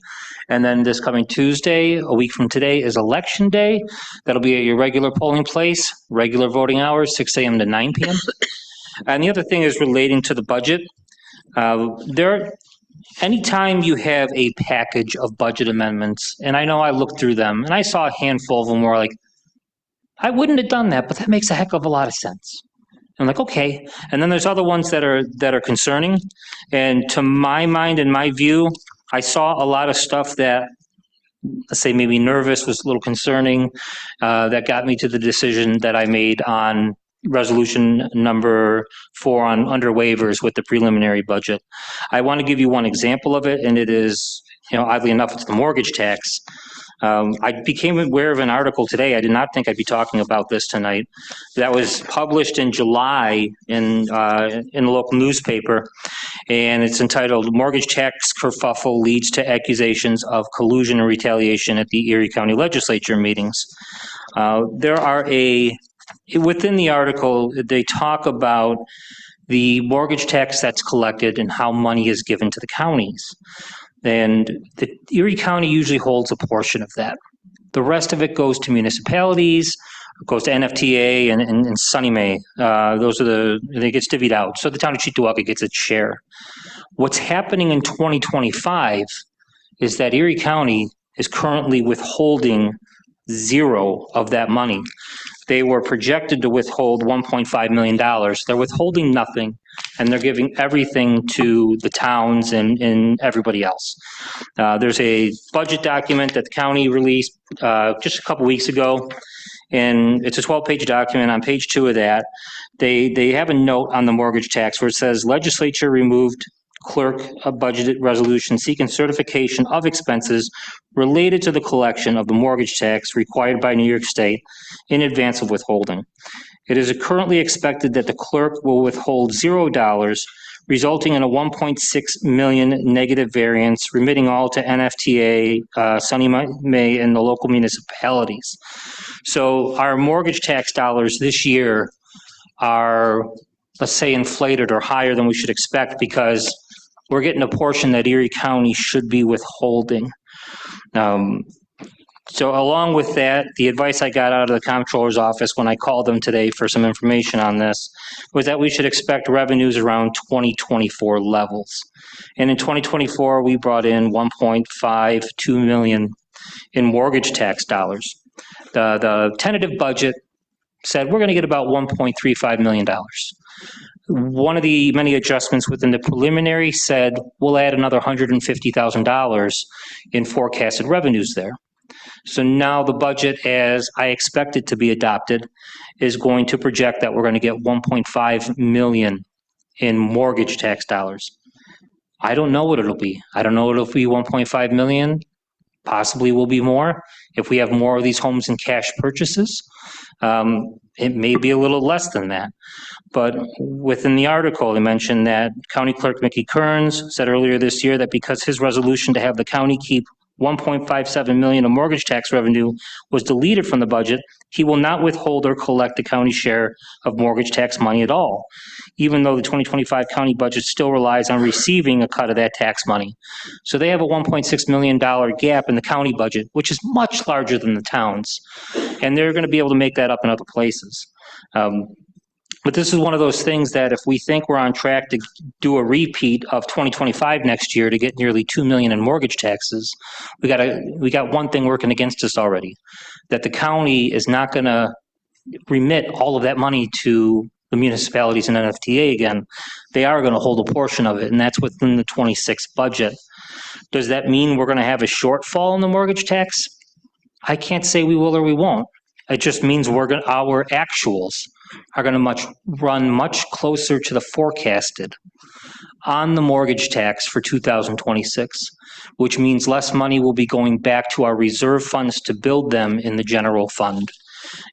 And then this coming Tuesday, a week from today, is Election Day. That'll be at your regular polling place, regular voting hours, 6 a.m. to 9 p.m. And the other thing is relating to the budget. Anytime you have a package of budget amendments, and I know I looked through them, and I saw a handful of them where like, I wouldn't have done that, but that makes a heck of a lot of sense. I'm like, okay. And then there's other ones that are concerning. And to my mind and my view, I saw a lot of stuff that, let's say maybe nervous, was a little concerning, that got me to the decision that I made on resolution number 4 on under waivers with the preliminary budget. I want to give you one example of it, and it is, oddly enough, it's the mortgage tax. I became aware of an article today. I did not think I'd be talking about this tonight. That was published in July in a local newspaper, and it's entitled "Mortgage Tax Kerfuffle Leads to Accusations of Collusion and Retaliation at the Erie County Legislature Meetings." Within the article, they talk about the mortgage tax that's collected and how money is given to the counties. And the Erie County usually holds a portion of that. The rest of it goes to municipalities, it goes to NFTA and Sunny May. It gets divvied out. So the town of Chituaka gets its share. What's happening in 2025 is that Erie County is currently withholding zero of that money. They were projected to withhold $1.5 million. They're withholding nothing, and they're giving everything to the towns and everybody else. There's a budget document that the county released just a couple weeks ago, and it's a 12-page document. On page 2 of that, they have a note on the mortgage tax where it says, legislature removed clerk a budgeted resolution seeking certification of expenses related to the collection of the mortgage tax required by New York State in advance of withholding. It is currently expected that the clerk will withhold $0, resulting in a 1.6 million negative variance, remitting all to NFTA, Sunny May, and the local municipalities. So our mortgage tax dollars this year are, let's say, inflated or higher than we should expect because we're getting a portion that Erie County should be withholding. So along with that, the advice I got out of the comptroller's office when I called them today for some information on this was that we should expect revenues around 2024 levels. And in 2024, we brought in 1.52 million in mortgage tax dollars. The tentative budget said we're going to get about $1.35 million. One of the many adjustments within the preliminary said we'll add another $150,000 in forecasted revenues there. So now the budget, as I expect it to be adopted, is going to project that we're going to get 1.5 million in mortgage tax dollars. I don't know what it'll be. I don't know if it'll be 1.5 million. Possibly will be more if we have more of these homes in cash purchases. It may be a little less than that. But within the article, they mentioned that County Clerk Mickey Kearns said earlier this year that because his resolution to have the county keep 1.57 million of mortgage tax revenue was deleted from the budget, he will not withhold or collect the county share of mortgage tax money at all, even though the 2025 county budget still relies on receiving a cut of that tax money. So they have a $1.6 million gap in the county budget, which is much larger than the towns, and they're going to be able to make that up in other places. But this is one of those things that if we think we're on track to do a repeat of 2025 next year to get nearly 2 million in mortgage taxes, we got one thing working against us already, that the county is not going to remit all of that money to the municipalities and NFTA again. They are going to hold a portion of it, and that's within the 26 budget. Does that mean we're going to have a shortfall in the mortgage tax? I can't say we will or we won't. It just means our actuals are going to run much closer to the forecasted on the mortgage tax for 2026, which means less money will be going back to our reserve funds to build them in the general fund.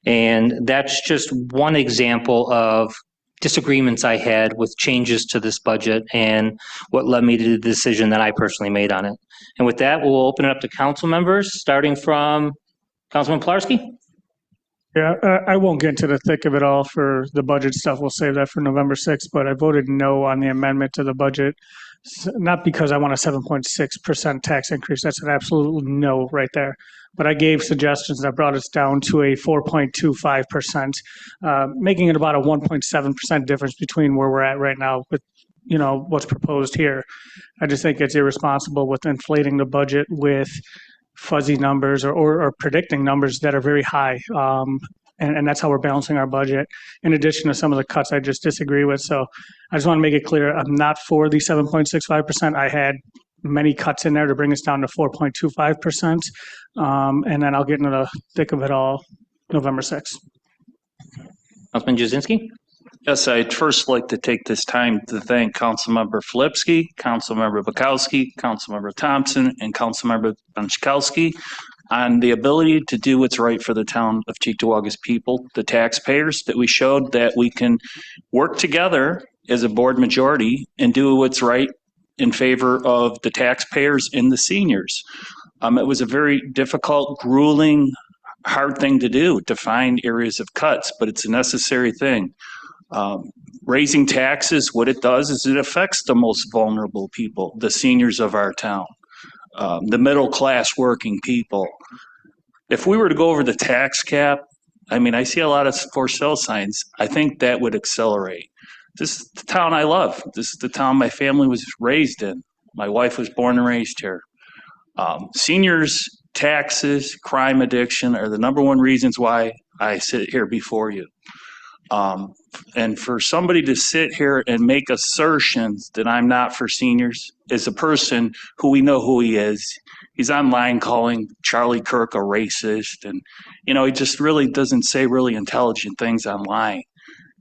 And that's just one example of disagreements I had with changes to this budget and what led me to the decision that I personally made on it. And with that, we'll open it up to council members, starting from Councilman Pilarski. Yeah, I won't get into the thick of it all for the budget stuff. We'll save that for November 6th, but I voted no on the amendment to the budget. Not because I want a 7.6% tax increase. That's an absolute no right there. But I gave suggestions that brought us down to a 4.25%, making it about a 1.7% difference between where we're at right now with, what's proposed here. I just think it's irresponsible with inflating the budget with fuzzy numbers or predicting numbers that are very high. And that's how we're balancing our budget, in addition to some of the cuts I just disagree with. So I just want to make it clear, I'm not for the 7.65%. I had many cuts in there to bring us down to 4.25%. And then I'll get into the thick of it all November 6th. Councilman Jazinski? Yes, I'd first like to take this time to thank Councilmember Filipski, Councilmember Bukowski, Councilmember Thompson, and Councilmember Benchkowski on the ability to do what's right for the town of Cheektowaga's people, the taxpayers, that we showed that we can work together as a board majority and do what's right in favor of the taxpayers and the seniors. It was a very difficult, grueling, hard thing to do, to find areas of cuts, but it's a necessary thing. Raising taxes, what it does is it affects the most vulnerable people, the seniors of our town, the middle class working people. If we were to go over the tax cap, I see a lot of for sale signs. I think that would accelerate. This is the town I love. This is the town my family was raised in. My wife was born and raised here. Seniors, taxes, crime, addiction are the number one reasons why I sit here before you. And for somebody to sit here and make assertions that I'm not for seniors is a person who we know who he is. He's online calling Charlie Kirk a racist. And, he just really doesn't say really intelligent things online.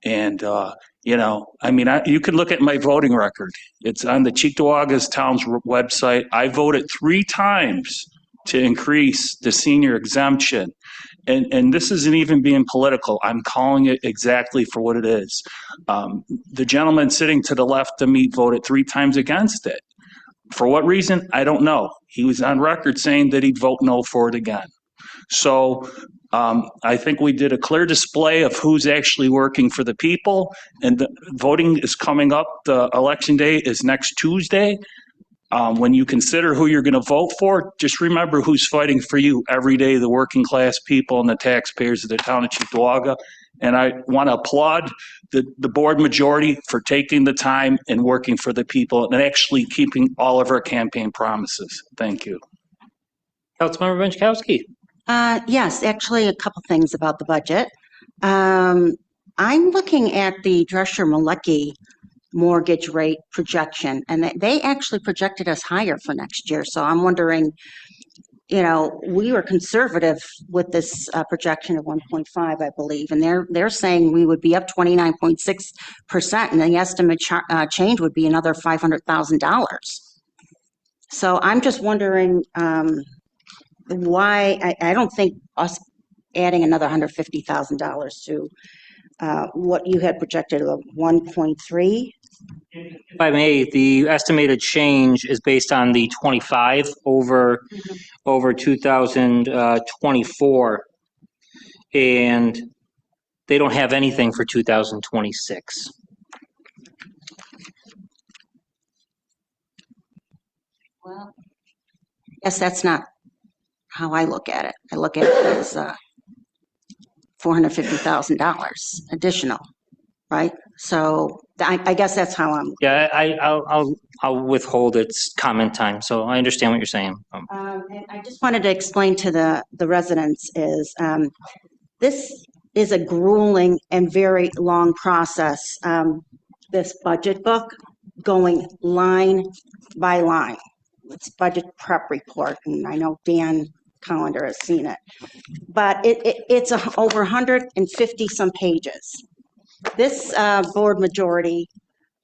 And, you can look at my voting record. It's on the Cheektowaga Town's website. I voted 3 times to increase the senior exemption. And this isn't even being political. I'm calling it exactly for what it is. The gentleman sitting to the left of me voted 3 times against it. For what reason? I don't know. He was on record saying that he'd vote no for it again. So I think we did a clear display of who's actually working for the people. And the voting is coming up. The election day is next Tuesday. When you consider who you're going to vote for, just remember who's fighting for you every day, the working class people and the taxpayers of the town of Cheektowaga. And I want to applaud the board majority for taking the time and working for the people and actually keeping all of our campaign promises. Thank you. Councilmember Benchkowski? Yes, actually, a couple things about the budget. I'm looking at the Drescher-Malecki mortgage rate projection, and they actually projected us higher for next year. So I'm wondering, we were conservative with this projection of 1.5, I believe, and they're saying we would be up 29.6%, and the estimate change would be another $500,000. So I'm just wondering why I don't think us adding another $150,000 to what you had projected of 1.3. If I may, the estimated change is based on the 25 over 2024, and they don't have anything for 2026. Well, yes, that's not how I look at it. I look at it as $450,000 additional, right? So I guess that's how I'm. Yeah, I'll withhold its comment time. So I understand what you're saying. And I just wanted to explain to the residents is this is a grueling and very long process. This budget book going line by line. It's budget prep report, and I know Dan Collender has seen it, but it's over 150 some pages. This board majority,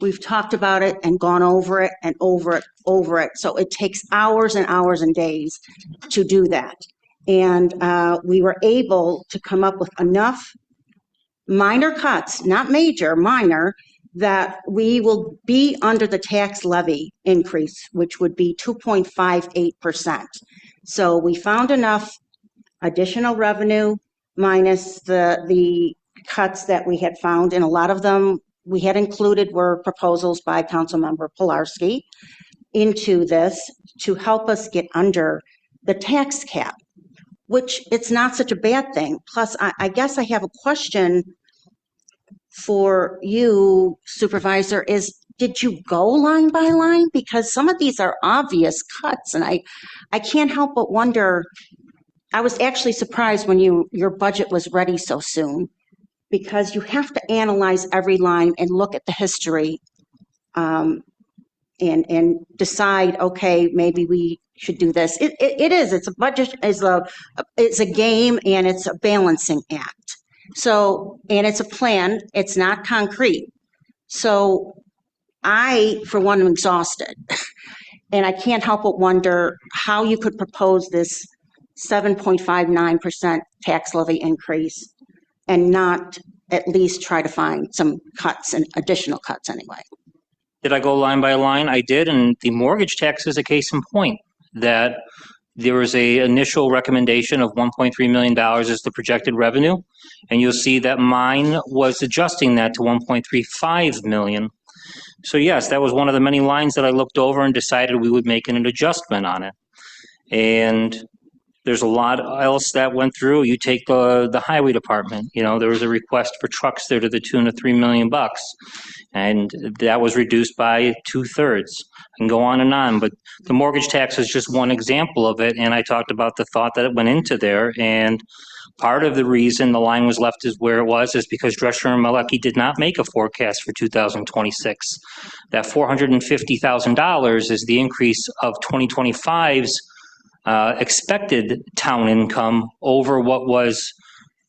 we've talked about it and gone over it and over it. So it takes hours and hours and days to do that. And we were able to come up with enough minor cuts, not major, minor, that we will be under the tax levy increase, which would be 2.58%. So we found enough additional revenue minus the cuts that we had found, and a lot of them we had included were proposals by Councilmember Pilarski into this to help us get under the tax cap, which it's not such a bad thing. Plus, I guess I have a question for you, Supervisor, is did you go line by line? Because some of these are obvious cuts, and I can't help but wonder, I was actually surprised when your budget was ready so soon, because you have to analyze every line and look at the history and decide, okay, maybe we should do this. It's a budget, it's a game, and it's a balancing act. So, and it's a plan, it's not concrete. So I, for one, am exhausted. And I can't help but wonder how you could propose this 7.59% tax levy increase and not at least try to find some cuts and additional cuts anyway. Did I go line by line? I did, and the mortgage tax is a case in point, that there was a initial recommendation of $1.3 million as the projected revenue, and you'll see that mine was adjusting that to 1.35 million. So yes, that was one of the many lines that I looked over and decided we would make an adjustment on it. And there's a lot else that went through. You take the highway department, there was a request for trucks there to the tune of $3 million, and that was reduced by 2/3. And go on, but the mortgage tax is just one example of it. And I talked about the thought that went into there. And part of the reason the line was left is where it was is because Drescher and Malecki did not make a forecast for 2026. That $450,000 is the increase of 2025's expected town income over what was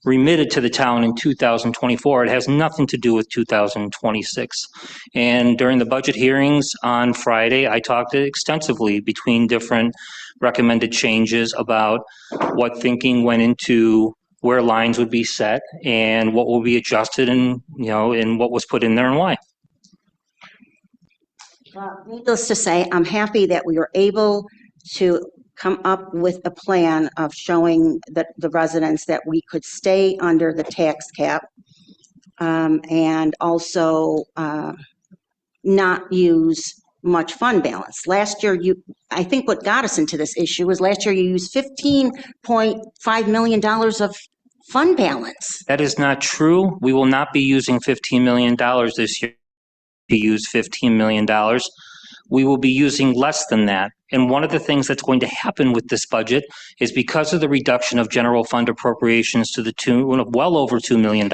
remitted to the town in 2024. It has nothing to do with 2026. And during the budget hearings on Friday, I talked extensively between different recommended changes about what thinking went into where lines would be set and what will be adjusted and, and what was put in there and why. Well, needless to say, I'm happy that we were able to come up with a plan of showing the residents that we could stay under the tax cap and also not use much fund balance. Last year, I think what got us into this issue was last year you used $15.5 million of fund balance. That is not true. We will not be using $15 million this year to use $15 million. We will be using less than that. And one of the things that's going to happen with this budget is because of the reduction of general fund appropriations to the tune of well over $2 million,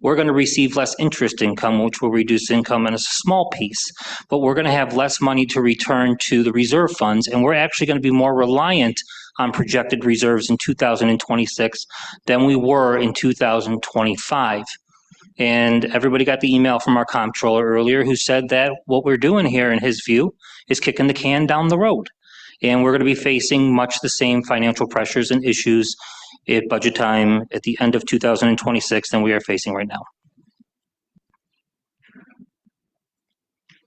we're going to receive less interest income, which will reduce income in a small piece. But we're going to have less money to return to the reserve funds, and we're actually going to be more reliant on projected reserves in 2026 than we were in 2025. And everybody got the email from our comptroller earlier who said that what we're doing here, in his view, is kicking the can down the road. And we're going to be facing much the same financial pressures and issues at budget time at the end of 2026 than we are facing right now.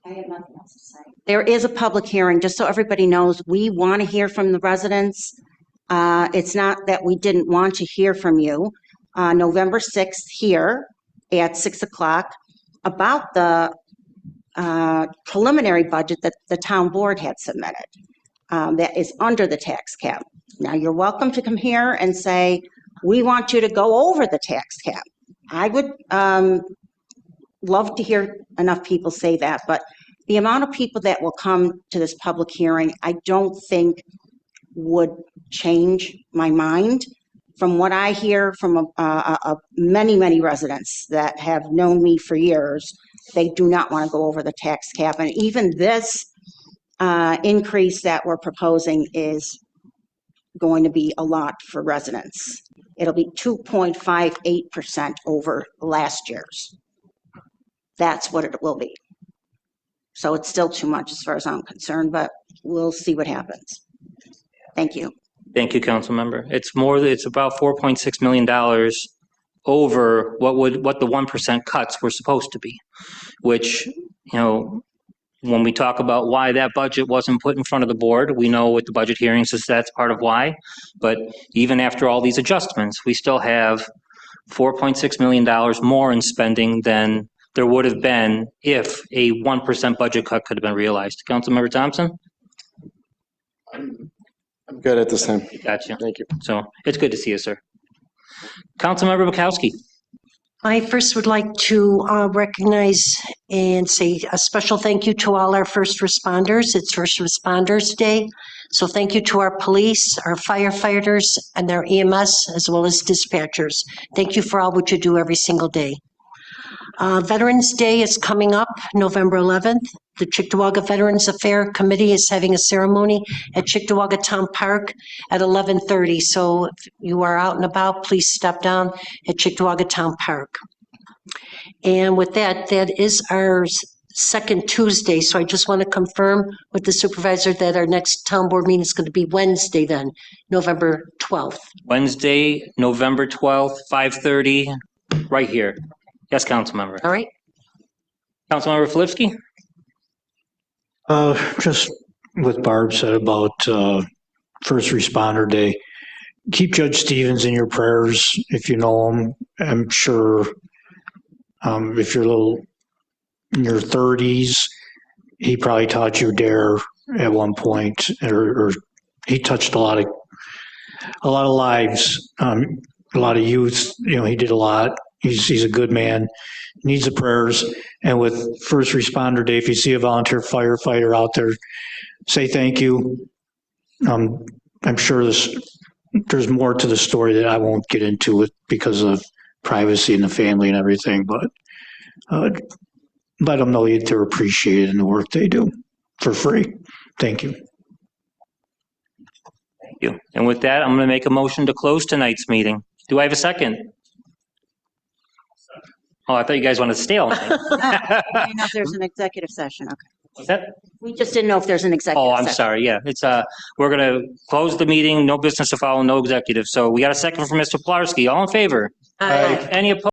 I have nothing else to say. There is a public hearing, just so everybody knows, we want to hear from the residents. It's not that we didn't want to hear from you. November 6th here at 6 o'clock about the preliminary budget that the town board had submitted that is under the tax cap. Now, you're welcome to come here and say, we want you to go over the tax cap. I would love to hear enough people say that, but the amount of people that will come to this public hearing, I don't think would change my mind. From what I hear from many residents that have known me for years, they do not want to go over the tax cap. And even this increase that we're proposing is going to be a lot for residents. It'll be 2.58% over last year's. That's what it will be. So it's still too much as far as I'm concerned, but we'll see what happens. Thank you. Thank you, council member. It's about $4.6 million over what the 1% cuts were supposed to be, which, When we talk about why that budget wasn't put in front of the board, we know with the budget hearings is that's part of why. But even after all these adjustments, we still have $4.6 million more in spending than there would have been if a 1% budget cut could have been realized. Councilmember Thompson? I'm good at this time. Gotcha. Thank you. So it's good to see you, sir. Councilmember Bukowski? I first would like to recognize and say a special thank you to all our first responders. It's First Responders Day. So thank you to our police, our firefighters, and our EMS, as well as dispatchers. Thank you for all what you do every single day. Veterans Day is coming up, November 11th. The Cheektowaga Veterans Affairs Committee is having a ceremony at Cheektowaga Town Park at 11:30. So if you are out and about, please stop down at Cheektowaga Town Park. And with that, that is our second Tuesday. So I just want to confirm with the supervisor that our next town board meeting is going to be Wednesday then, November 12th. Wednesday, November 12th, 5:30, right here. Yes, Councilmember. All right. Councilmember Filipski? Just what Barb said about First Responder Day. Keep Judge Stevens in your prayers if you know him. I'm sure if you're a little in your 30s, he probably taught you DARE at one point, or he touched a lot of lives, a lot of youth. You know, he did a lot. He's a good man, needs the prayers. And with First Responder Day, if you see a volunteer firefighter out there, say thank you. I'm sure there's more to the story that I won't get into it because of privacy and the family and everything, but let them know that they're appreciated in the work they do for free. Thank you. Thank you. And with that, I'm going to make a motion to close tonight's meeting. Do I have a second? Oh, I thought you guys wanted to stay all night. I know if there's an executive session, okay. What's that? We just didn't know if there's an executive Oh, session. I'm sorry. Yeah, it's, we're going to close the meeting. No business to follow, no executive. So we got a second from Mr. Pilarski. All in favor? Aye. Any opposed?